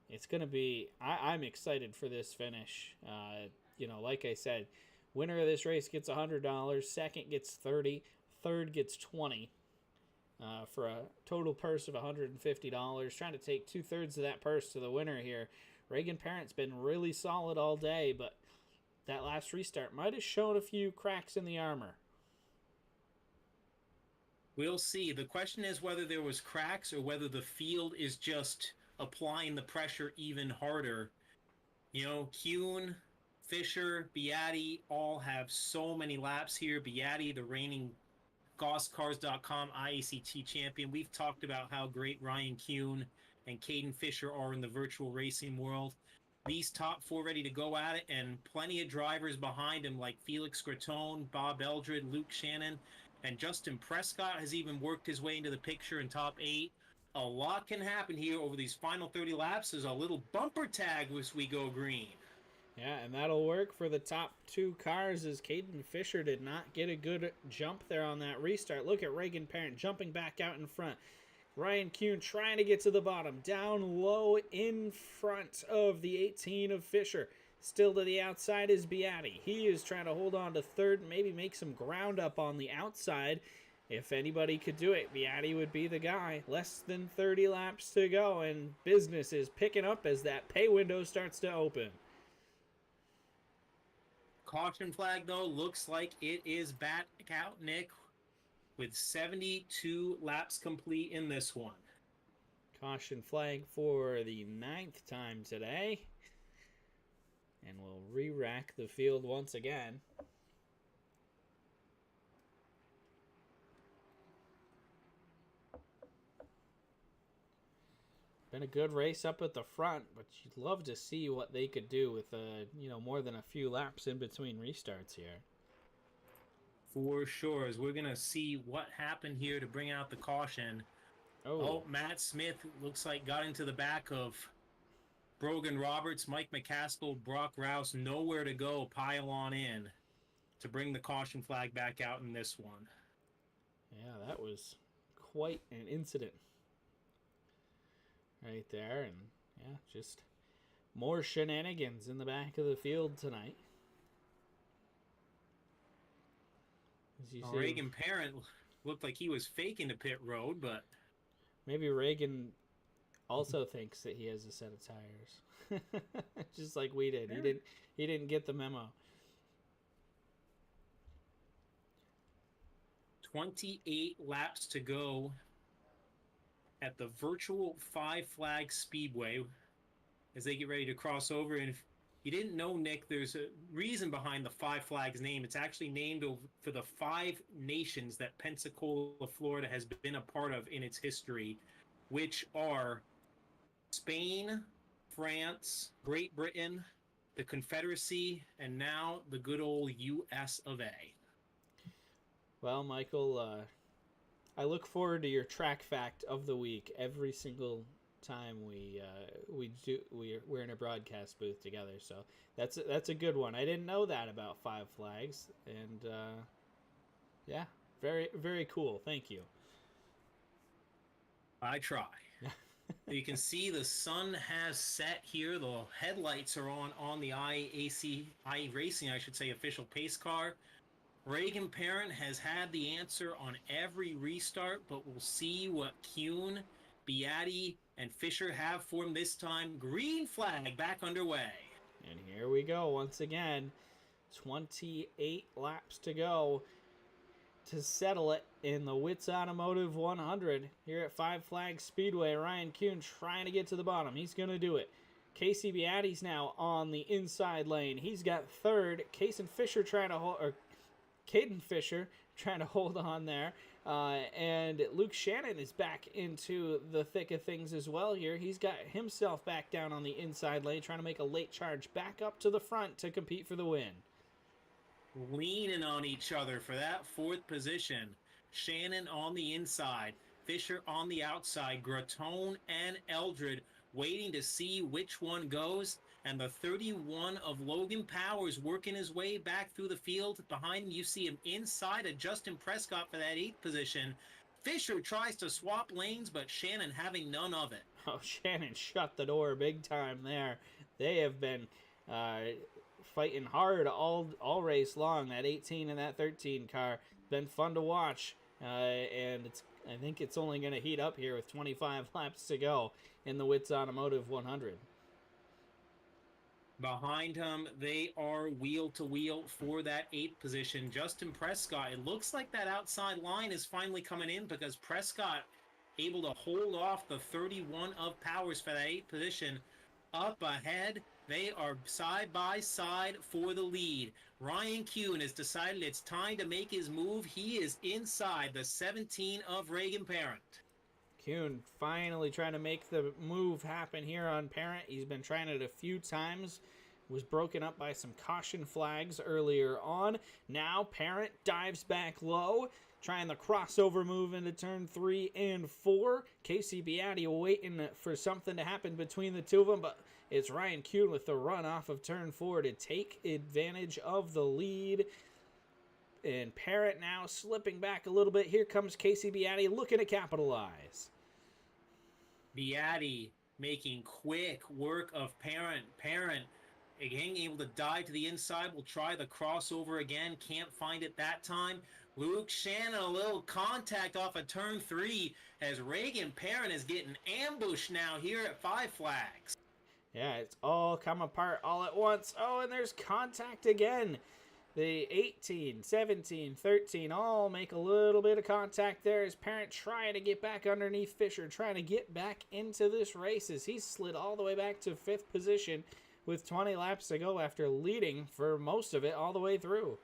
It's going to be, I'm excited for this finish. You know, like I said, winner of this race gets $100, second gets $30, third gets $20, for a total purse of $150. Trying to take 2/3 of that purse to the winner here. Reagan Parent's been really solid all day, but that last restart might have shown a few cracks in the armor. We'll see. The question is whether there was cracks or whether the field is just applying the pressure even harder. You know, Kuhn, Fisher, Beatty all have so many laps here. Beatty, the reigning GossCars.com IACT champion. We've talked about how great Ryan Kuhn and Caden Fisher are in the virtual racing world. These top 4 ready to go at it, and plenty of drivers behind him like Felix Gratone, Bob Eldred, Luke Shannon, and Justin Prescott has even worked his way into the picture in top 8. A lot can happen here over these final 30 laps. There's a little bumper tag as we go green. Yeah, and that'll work for the top 2 cars as Caden Fisher did not get a good jump there on that restart. Look at Reagan Parent jumping back out in front. Ryan Kuhn trying to get to the bottom. Down low in front of the 18 of Fisher. Still to the outside is Beatty. He is trying to hold on to third, maybe make some ground up on the outside. If anybody could do it, Beatty would be the guy. Less than 30 laps to go, and business is picking up as that pay window starts to open. Caution flag, though, looks like it is back out, Nick, with 72 laps complete in this one. Caution flag for the 9th time today. And we'll re-rack the field once again. Been a good race up at the front, but you'd love to see what they could do with more than a few laps in between restarts here. For sure, as we're gonna see what happened here to bring out the caution. Oh, Matt Smith looks like got into the back of Brogan Roberts, Mike McCaskill, Brock Rouse. Nowhere to go, pile on in to bring the caution flag back out in this one. Yeah, that was quite an incident right there, and yeah, just more shenanigans in the back of the field tonight. Reagan Parent looked like he was faking the pit road, but maybe Reagan also thinks that he has a set of tires, just like we did. Yeah. He didn't get the memo. 28 laps to go at the virtual Five Flags Speedway as they get ready to cross over. And if you didn't know, Nick, there's a reason behind the Five Flags name. It's actually named for the 5 nations that Pensacola, Florida has been a part of in its history, which are Spain, France, Great Britain, the Confederacy, and now the good old U.S. of A. Well, Michael, I look forward to your track fact of the week every single time we're in a broadcast booth together. So that's a good one. I didn't know that about Five Flags, and yeah, very very cool. Thank you. I try. You can see the sun has set here. The headlights are on the iRacing, I should say, official pace car. Reagan Parent has had the answer on every restart, but we'll see what Kuhn, Beatti, and Fisher have for him this time. Green flag back underway. And here we go once again. 28 laps to go to settle it in the Whits Automotive 100 here at Five Flags Speedway. Ryan Kuhn trying to get to the bottom. He's going to do it. Casey Beatti's now on the inside lane. He's got third. Caden Fisher trying to hold on there. And Luke Shannon is back into the thick of things as well here. He's got himself back down on the inside lane, trying to make a late charge back up to the front to compete for the win. Leaning on each other for that 4th position. Shannon on the inside, Fisher on the outside, Gratone and Eldred waiting to see which one goes. And the 31 of Logan Powers working his way back through the field. Behind him, you see him inside of Justin Prescott for that 8th position. Fisher tries to swap lanes, but Shannon having none of it. Oh, Shannon shut the door big time there. They have been fighting hard all race long. That 18 and that 13 car been fun to watch, and I think it's only going to heat up here with 25 laps to go in the Whits Automotive 100. Behind him, they are wheel to wheel for that 8th position. Justin Prescott, it looks like that outside line is finally coming in because Prescott able to hold off the 31 of Powers for that 8th position. Up ahead, they are side by side for the lead. Ryan Kuhn has decided it's time to make his move. He is inside the 17 of Reagan Parent. Kuhn finally trying to make the move happen here on Parent. He's been trying it a few times. Was broken up by some caution flags earlier on. Now Parent dives back low, trying the crossover move into turn 3 and 4. Casey Beatti waiting for something to happen between the two of them, but it's Ryan Kuhn with the run off of turn 4 to take advantage of the lead. And Parent now slipping back a little bit. Here comes Casey Beatti looking to capitalize. Beatti making quick work of Parent. Parent again able to dive to the inside. Will try the crossover again. Can't find it that time. Luke Shannon a little contact off of turn 3 as Reagan Parent is getting ambushed now here at Five Flags. Yeah, it's all come apart all at once. Oh, and there's contact again. The 18, 17, 13 all make a little bit of contact there as Parent trying to get back underneath Fisher, trying to get back into this race as he slid all the way back to 5th position with 20 laps to go after leading for most of it all the way through.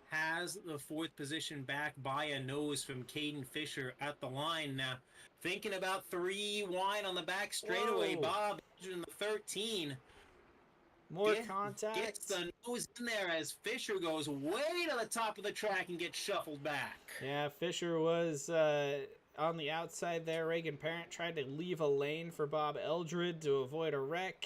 Has the 4th position back by a nose from Caden Fisher at the line. Now, thinking about 3 wide on the back straightaway. Whoa. Bob in the 13. More contact. Gets the nose in there as Fisher goes way to the top of the track and gets shuffled back. Yeah, Fisher was on the outside there. Reagan Parent tried to leave a lane for Bob Eldred to avoid a wreck,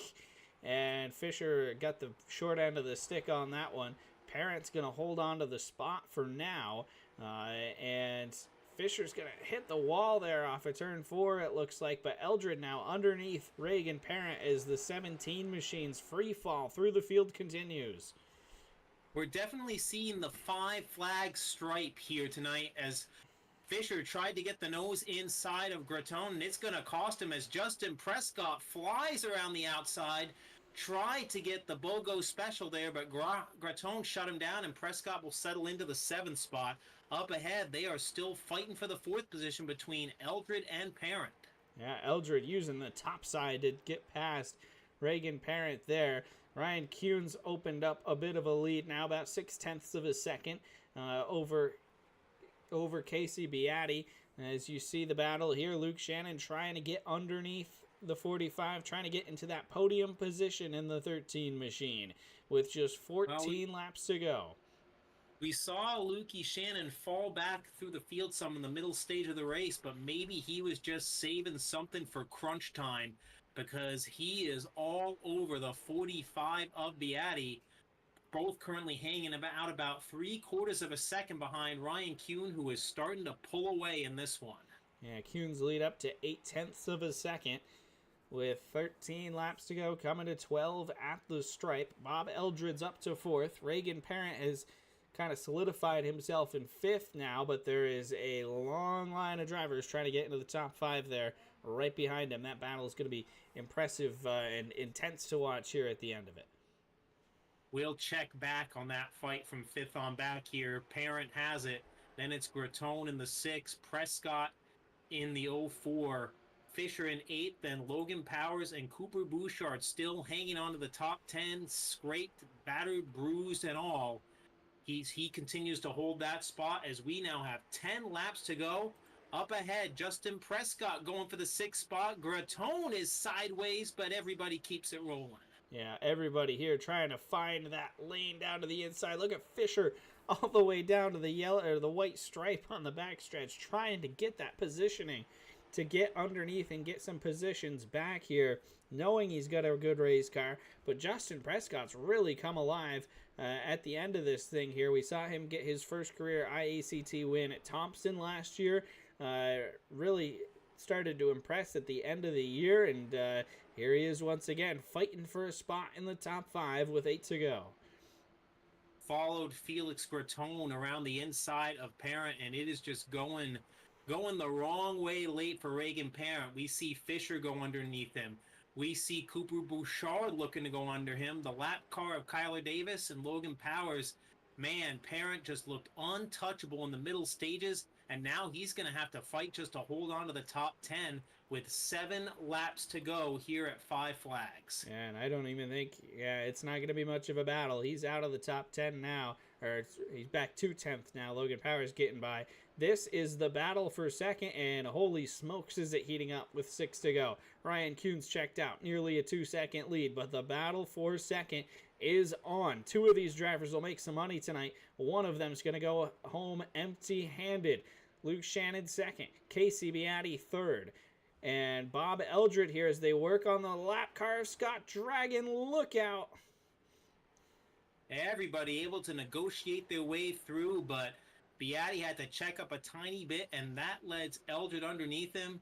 and Fisher got the short end of the stick on that one. Parent's going to hold on to the spot for now, and Fisher's going to hit the wall there off of turn 4, it looks like, but Eldred now underneath Reagan Parent as the 17 machine's free fall through the field continues. We're definitely seeing the 5 flag stripe here tonight as Fisher tried to get the nose inside of Gratone, and it's going to cost him as Justin Prescott flies around the outside, tried to get the BOGO special there, but Gratone shut him down, and Prescott will settle into the 7th spot. Up ahead, they are still fighting for the 4th position between Eldred and Parent. Yeah, Eldred using the top side to get past Reagan Parent there. Ryan Kuhn's opened up a bit of a lead now, about 0.6 of a second over Casey Beatty. As you see the battle here, Luke Shannon trying to get underneath the 45, trying to get into that podium position in the 13 machine with just 14 laps to go. We saw Lukey Shannon fall back through the field some in the middle stage of the race, but maybe he was just saving something for crunch time because he is all over the 45 of Beatty, both currently hanging about 3/4 of a second behind Ryan Kuhn, who is starting to pull away in this one. Yeah, Kuhn's lead up to 0.8 of a second with 13 laps to go, coming to 12 at the stripe. Bob Eldred's up to 4th. Reagan Parent has kind of solidified himself in 5th now, but there is a long line of drivers trying to get into the top 5 there right behind him. That battle is going to be impressive and intense to watch here at the end of it. We'll check back on that fight from 5th on back here. Parent has it. Then it's Gratone in the 6th, Prescott in the 04, Fisher in 8th, then Logan Powers and Cooper Bouchard still hanging on to the top 10, scraped, battered, bruised, and all. He continues to hold that spot as we now have 10 laps to go. Up ahead, Justin Prescott going for the 6th spot. Gratone is sideways, but everybody keeps it rolling. Yeah, everybody here trying to find that lane down to the inside. Look at Fisher all the way down to the yellow or the white stripe on the backstretch, trying to get that positioning to get underneath and get some positions back here, knowing he's got a good race car. But Justin Prescott's really come alive at the end of this thing here. We saw him get his first career IACT win at Thompson last year. Really started to impress at the end of the year, and here he is once again fighting for a spot in the top 5 with 8 to go. Followed Felix Gratone around the inside of Parent, and it is just going the wrong way late for Reagan Parent. We see Fisher go underneath him. We see Cooper Bouchard looking to go under him. The lap car of Kyler Davis and Logan Powers. Man, Parent just looked untouchable in the middle stages, and now he's going to have to fight just to hold on to the top 10 with 7 laps to go here at 5 Flags. Yeah, and I don't even think, it's not going to be much of a battle. He's out of the top 10 now, or he's back to 10th now. Logan Powers getting by. This is the battle for second, and holy smokes is it heating up with 6 to go. Ryan Kuhn's checked out, nearly a 2-second lead, but the battle for second is on. 2 of these drivers will make some money tonight. One of them is going to go home empty-handed. Luke Shannon second, Casey Beatty third, and Bob Eldred here as they work on the lap car of Scott Dragon. Look out. Everybody able to negotiate their way through, but Beatty had to check up a tiny bit, and that lets Eldred underneath him.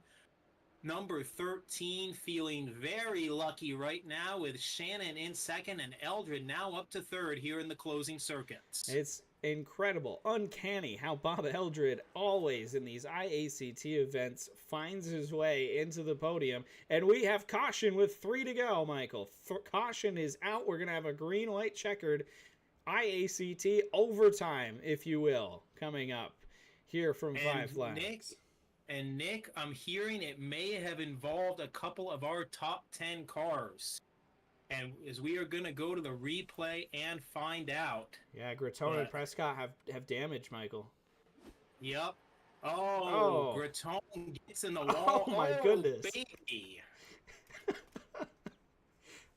Number 13 feeling very lucky right now with Shannon in second and Eldred now up to 3rd here in the closing circuits. It's incredible, uncanny how Bob Eldred always in these IACT events finds his way into the podium. And we have caution with 3 to go, Michael. Caution is out. We're going to have a green-white checkered IACT overtime, if you will, coming up here from 5 Flags. Nick, I'm hearing it may have involved a couple of our top 10 cars. And as we are going to go to the replay and find out. Yeah, Gratone and Prescott have damage, Michael. Yep. Oh. Gratone gets in the wall. Oh, my goodness. Baby.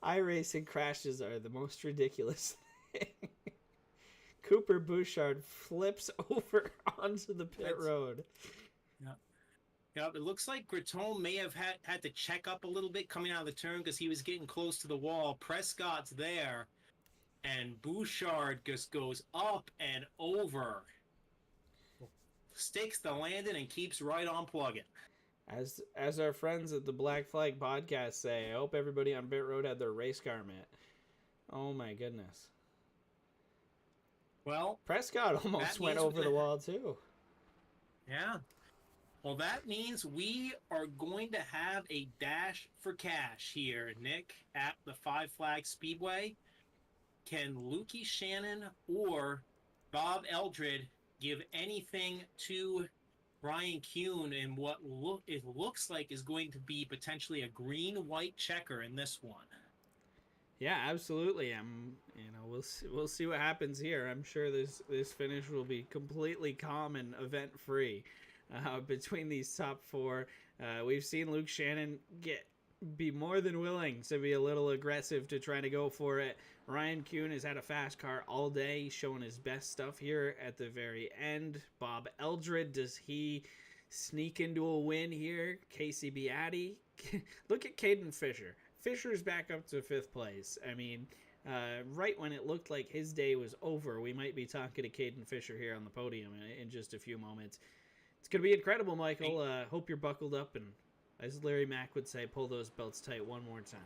iRacing crashes are the most ridiculous thing. Cooper Bouchard flips over onto the pit road. Yeah, it looks like Gratone may have had to check up a little bit coming out of the turn because he was getting close to the wall. Prescott's there, and Bouchard just goes up and over. Sticks the landing and keeps right on plugging. As our friends at the Black Flag podcast say, I hope everybody on pit road had their race car met. Oh my goodness. Well, Prescott almost went over the wall too. Yeah. Well, that means we are going to have a dash for cash here, Nick, at the 5 Flag Speedway. Can Lukey Shannon or Bob Eldred give anything to Ryan Kuhn in what it looks like is going to be potentially a green-white checker in this one. Yeah, absolutely. We'll see what happens here. I'm sure this finish will be completely calm and event free between these top four. We've seen Luke Shannon be more than willing to be a little aggressive to try to go for it. Ryan Kuhn has had a fast car all day, showing his best stuff here at the very end. Bob Eldred, does he sneak into a win here? Casey Beatty. Look at Caden Fisher. Fisher's back up to 5th place. I mean, right when it looked like his day was over, we might be talking to Caden Fisher here on the podium in just a few moments. It's going to be incredible, Michael. Hope you're buckled up and, as Larry Mack would say, pull those belts tight one more time.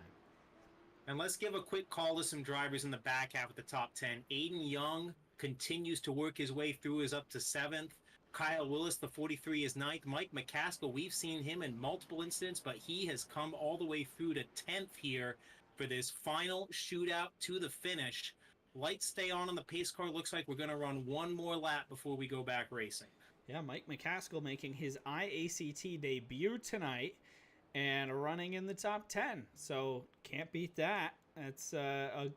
And let's give a quick call to some drivers in the back half of the top 10. Aiden Young continues to work his way through, is up to 7th. Kyle Willis, the 43, is 9th. Mike McCaskill, we've seen him in multiple incidents, but he has come all the way through to 10th here for this final shootout to the finish. Lights stay on the pace car. Looks like we're going to run one more lap before we go back racing. Yeah, Mike McCaskill making his IACT debut tonight and running in the top 10. So can't beat that. That's a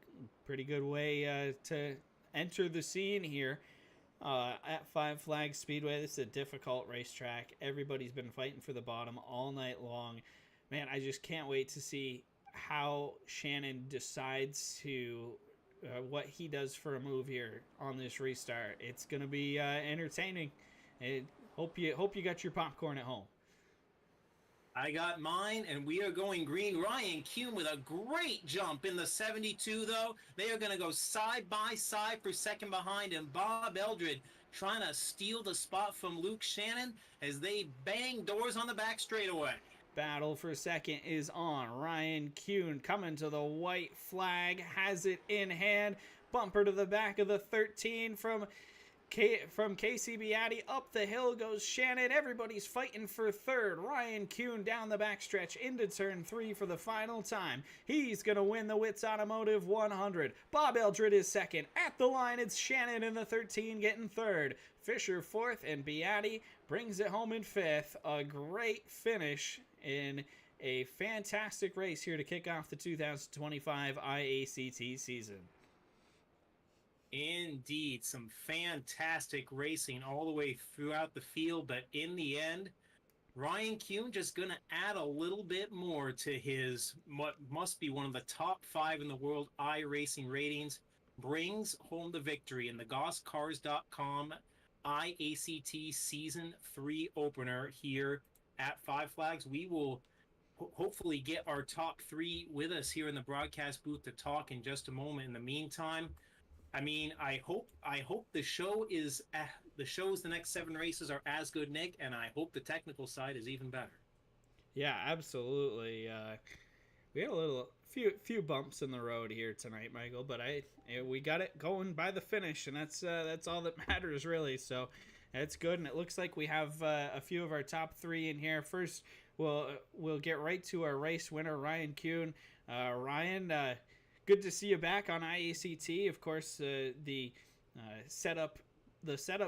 pretty good way to enter the scene here. At Five Flags Speedway, this is a difficult racetrack. Everybody's been fighting for the bottom all night long. Man, I just can't wait to see how Shannon decides to what he does for a move here on this restart. It's gonna be entertaining. Hope you got your popcorn at home. I got mine, and we are going green. Ryan Kuhn with a great jump in the 72, though. They are going to go side by side for second behind, and Bob Eldred trying to steal the spot from Luke Shannon as they bang doors on the back straightaway. Battle for second is on. Ryan Kuhn coming to the white flag, has it in hand. Bumper to the back of the 13 from Casey Beatty. Up the hill goes Shannon. Everybody's fighting for third. Ryan Kuhn down the backstretch into turn 3 for the final time. He's going to win the Whits Automotive 100. Bob Eldred is second. At the line, it's Shannon in the 13 getting third. Fisher 4th, and Beatty brings it home in 5th. A great finish in a fantastic race here to kick off the 2025 IACT season. Indeed, some fantastic racing all the way throughout the field, but in the end, Ryan Kuhn just going to add a little bit more to his what must be one of the top 5 in the world iRacing ratings, brings home the victory in the GossCars.com IACT Season 3 opener here at Five Flags. We will hopefully get our top 3 with us here in the broadcast booth to talk in just a moment. In the meantime, I mean, I hope the show's the next 7 races are as good, Nick, and I hope the technical side is even better. Yeah, absolutely. We had few bumps in the road here tonight, Michael, but we got it going by the finish, and that's all that matters really. So that's good, and it looks like we have a few of our top 3 in here. First, we'll get right to our race winner, Ryan Kuhn. Ryan. Good to see you back on IACT. Of course, the setup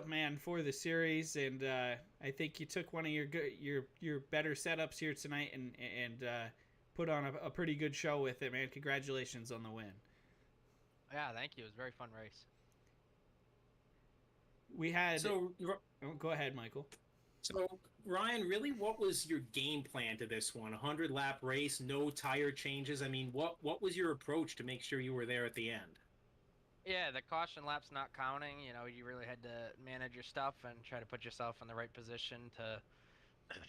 man for the series, and I think you took one of your better setups here tonight and put on a pretty good show with it, man. Congratulations on the win. Yeah, thank you. It was a very fun race. We had go ahead, Michael. So, Ryan, really, what was your game plan to this one? 100-lap race, no tire changes. I mean, what was your approach to make sure you were there at the end? Yeah, the caution laps not counting. You know, you really had to manage your stuff and try to put yourself in the right position to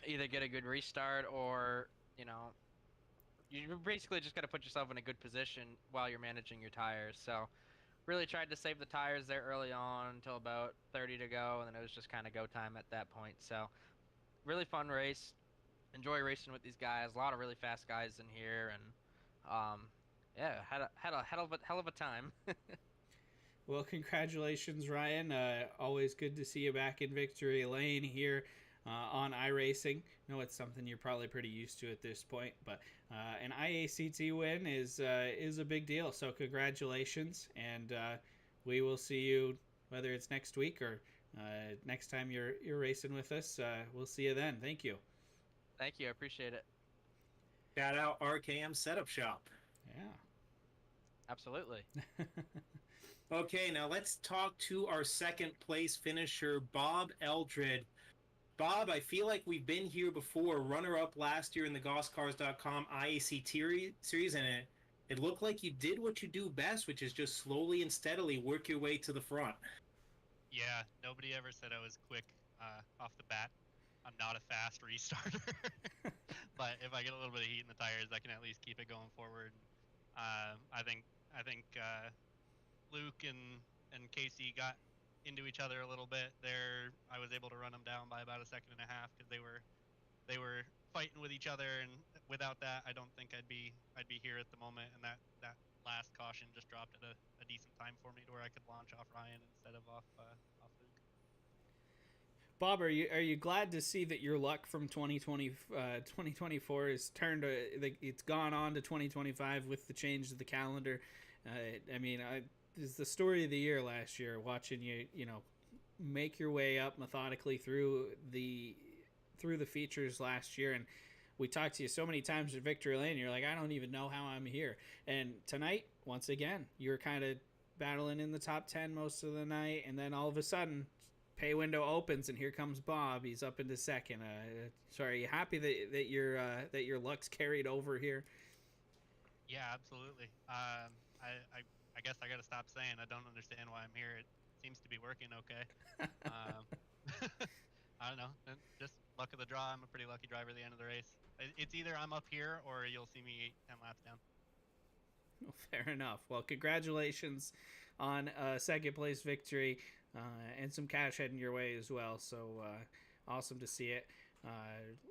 either get a good restart or, you know, you basically just got to put yourself in a good position while you're managing your tires. So, really tried to save the tires there early on until about 30 to go, and then it was just kind of go time at that point. So, really fun race. Enjoy racing with these guys. A lot of really fast guys in here, and yeah, had a hell of a time. Well, congratulations, Ryan. Always good to see you back in victory lane here on iRacing. I know it's something you're probably pretty used to at this point, but an IACT win is a big deal. So congratulations, and we will see you, whether it's next week or next time you're racing with us, we'll see you then. Thank you. Thank you. I appreciate it. Shout out RKM Setup Shop. Absolutely. Yeah. Okay, now let's talk to our second place finisher, Bob Eldred. Bob, I feel like we've been here before, runner-up last year in the GossCars.com IAC series, and it looked like you did what you do best, which is just slowly and steadily work your way to the front. Yeah, nobody ever said I was quick off the bat. I'm not a fast restarter, but if I get a little bit of heat in the tires, I can at least keep it going forward. I think Luke and Casey got into each other a little bit there. I was able to run them down by about a second and a half because they were fighting with each other, and without that, I don't think I'd be here at the moment. And that last caution just dropped at a decent time for me to where I could launch off Ryan instead of off Luke. Bob, are you glad to see that your luck from 2024 is turned? It's gone on to 2025 with the change of the calendar. I mean, is the story of the year last year. Watching you make your way up methodically through the features last year, and we talked to you so many times at Victory Lane. You're like, I don't even know how I'm here. And tonight, once again, you're kind of battling in the top 10 most of the night, and then all of a sudden, pay window opens, and here comes Bob. He's up into second. Sorry, are you happy that your luck's carried over here? Yeah, absolutely. I guess I got to stop saying I don't understand why I'm here. It seems to be working okay. I don't know. Just luck of the draw. I'm a pretty lucky driver at the end of the race. It's either I'm up here or you'll see me 10 laps down. Well, fair enough. Well, congratulations on a second place victory and some cash heading your way as well. So awesome to see it.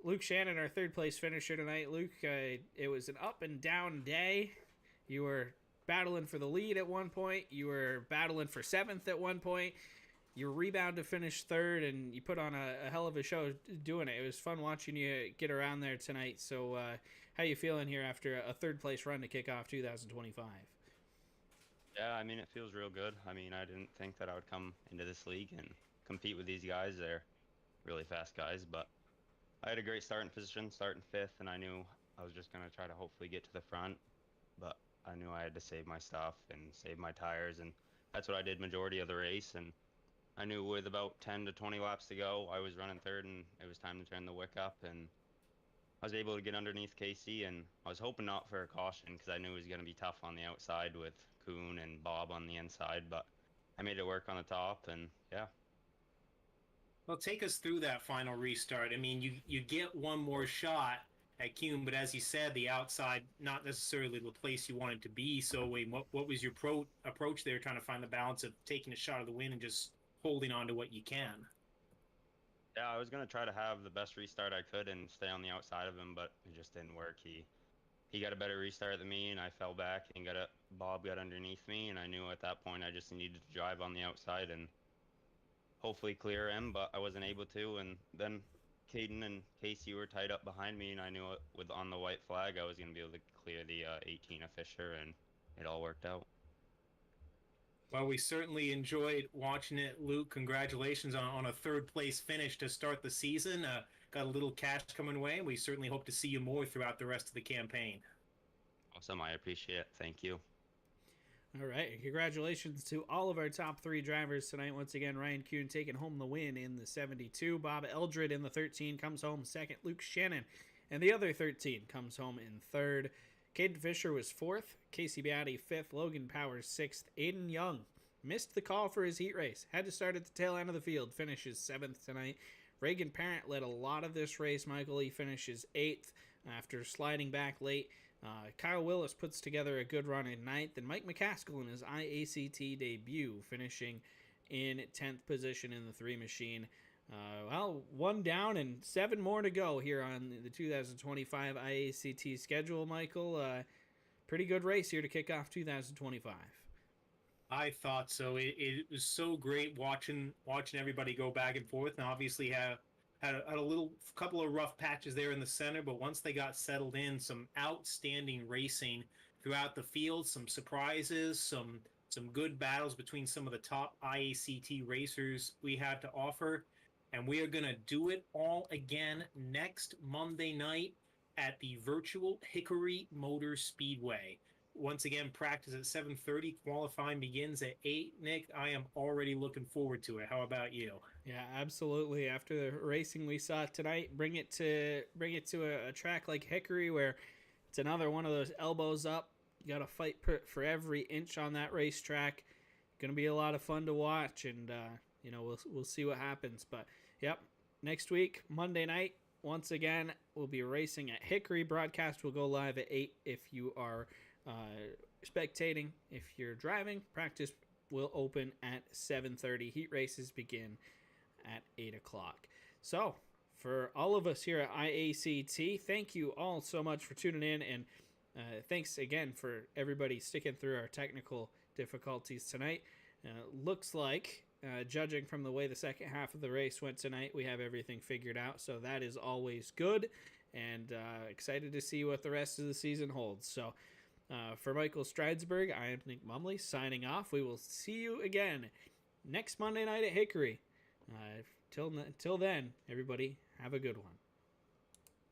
Luke Shannon, our third place finisher tonight. Luke, it was an up and down day. You were battling for the lead at one point. You were battling for seventh at one point. You rebound to finish third, and you put on a hell of a show doing it. It was fun watching you get around there tonight. So how you feeling here after a third place run to kick off 2025? Yeah, I mean, it feels real good. I mean, I didn't think that I would come into this league and compete with these guys. They're really fast guys, but I had a great starting position, starting fifth, and I knew I was just going to try to hopefully get to the front, but I knew I had to save my stuff and save my tires, and that's what I did majority of the race. And I knew with about 10 to 20 laps to go, I was running third, and it was time to turn the wick up, and I was able to get underneath Casey, and I was hoping not for a caution because I knew it was going to be tough on the outside with Kuhn and Bob on the inside, but I made it work on the top, and yeah. Well, take us through that final restart. I mean, you get one more shot at Kuhn, but as you said, the outside not necessarily the place you wanted to be. So, wait, what was your approach there, trying to find the balance of taking a shot of the win and just holding on to what you can? Yeah, I was going to try to have the best restart I could and stay on the outside of him, but it just didn't work. He got a better restart than me, and I fell back and Bob got underneath me, and I knew at that point I just needed to drive on the outside and hopefully clear him, but I wasn't able to. And then Caden and Casey were tied up behind me, and I knew on the white flag I was going to be able to clear the 18 Fisher, and it all worked out. Well, we certainly enjoyed watching it, Luke. Congratulations on a third place finish to start the season. Got a little cash coming away. We certainly hope to see you more throughout the rest of the campaign. Awesome. I appreciate it. Thank you. All right. Congratulations to all of our top three drivers tonight. Once again, Ryan Kuhn taking home the win in the 72. Bob Eldred in the 13 comes home second. Luke Shannon and the other 13 comes home in third. Caden Fisher was fourth. Casey Beatty fifth. Logan Powers sixth. Aiden Young missed the call for his heat race. Had to start at the tail end of the field. Finishes seventh tonight. Reagan Parent led a lot of this race. Michael, he finishes eighth after sliding back late. Kyle Willis puts together a good run in ninth, and Mike McCaskill in his IACT debut, finishing in 10th position in the three machine. Well, one down and seven more to go here on the 2025 IACT schedule, Michael. Pretty good race here to kick off 2025. I thought so. It was so great watching everybody go back and forth, and obviously had a little couple of rough patches there in the center, but once they got settled in, some outstanding racing throughout the field, some surprises, some some good battles between some of the top IACT racers we have to offer. And we are going to do it all again next Monday night at the virtual Hickory Motor Speedway. Once again, practice at 7:30. Qualifying begins at 8. Nick, I am already looking forward to it. How about you? Yeah, absolutely. After the racing we saw tonight, bring it to a track like Hickory, where it's another one of those elbows up. You got to fight for every inch on that racetrack. Going to be a lot of fun to watch, and we'll see what happens. But yep, next week, Monday night, once again, we'll be racing at Hickory. Broadcast will go live at 8 if you are spectating. If you're driving, practice will open at 7:30. Heat races begin at 8 o'clock. So for all of us here at IACT, thank you all so much for tuning in, and thanks again for everybody sticking through our technical difficulties tonight. Looks like, judging from the way the second half of the race went tonight, we have everything figured out, so that is always good, and excited to see what the rest of the season holds. So for Michael Stridesberg, I am Nick Mumley signing off. We will see you again next Monday night at Hickory. Till then, everybody, have a good one.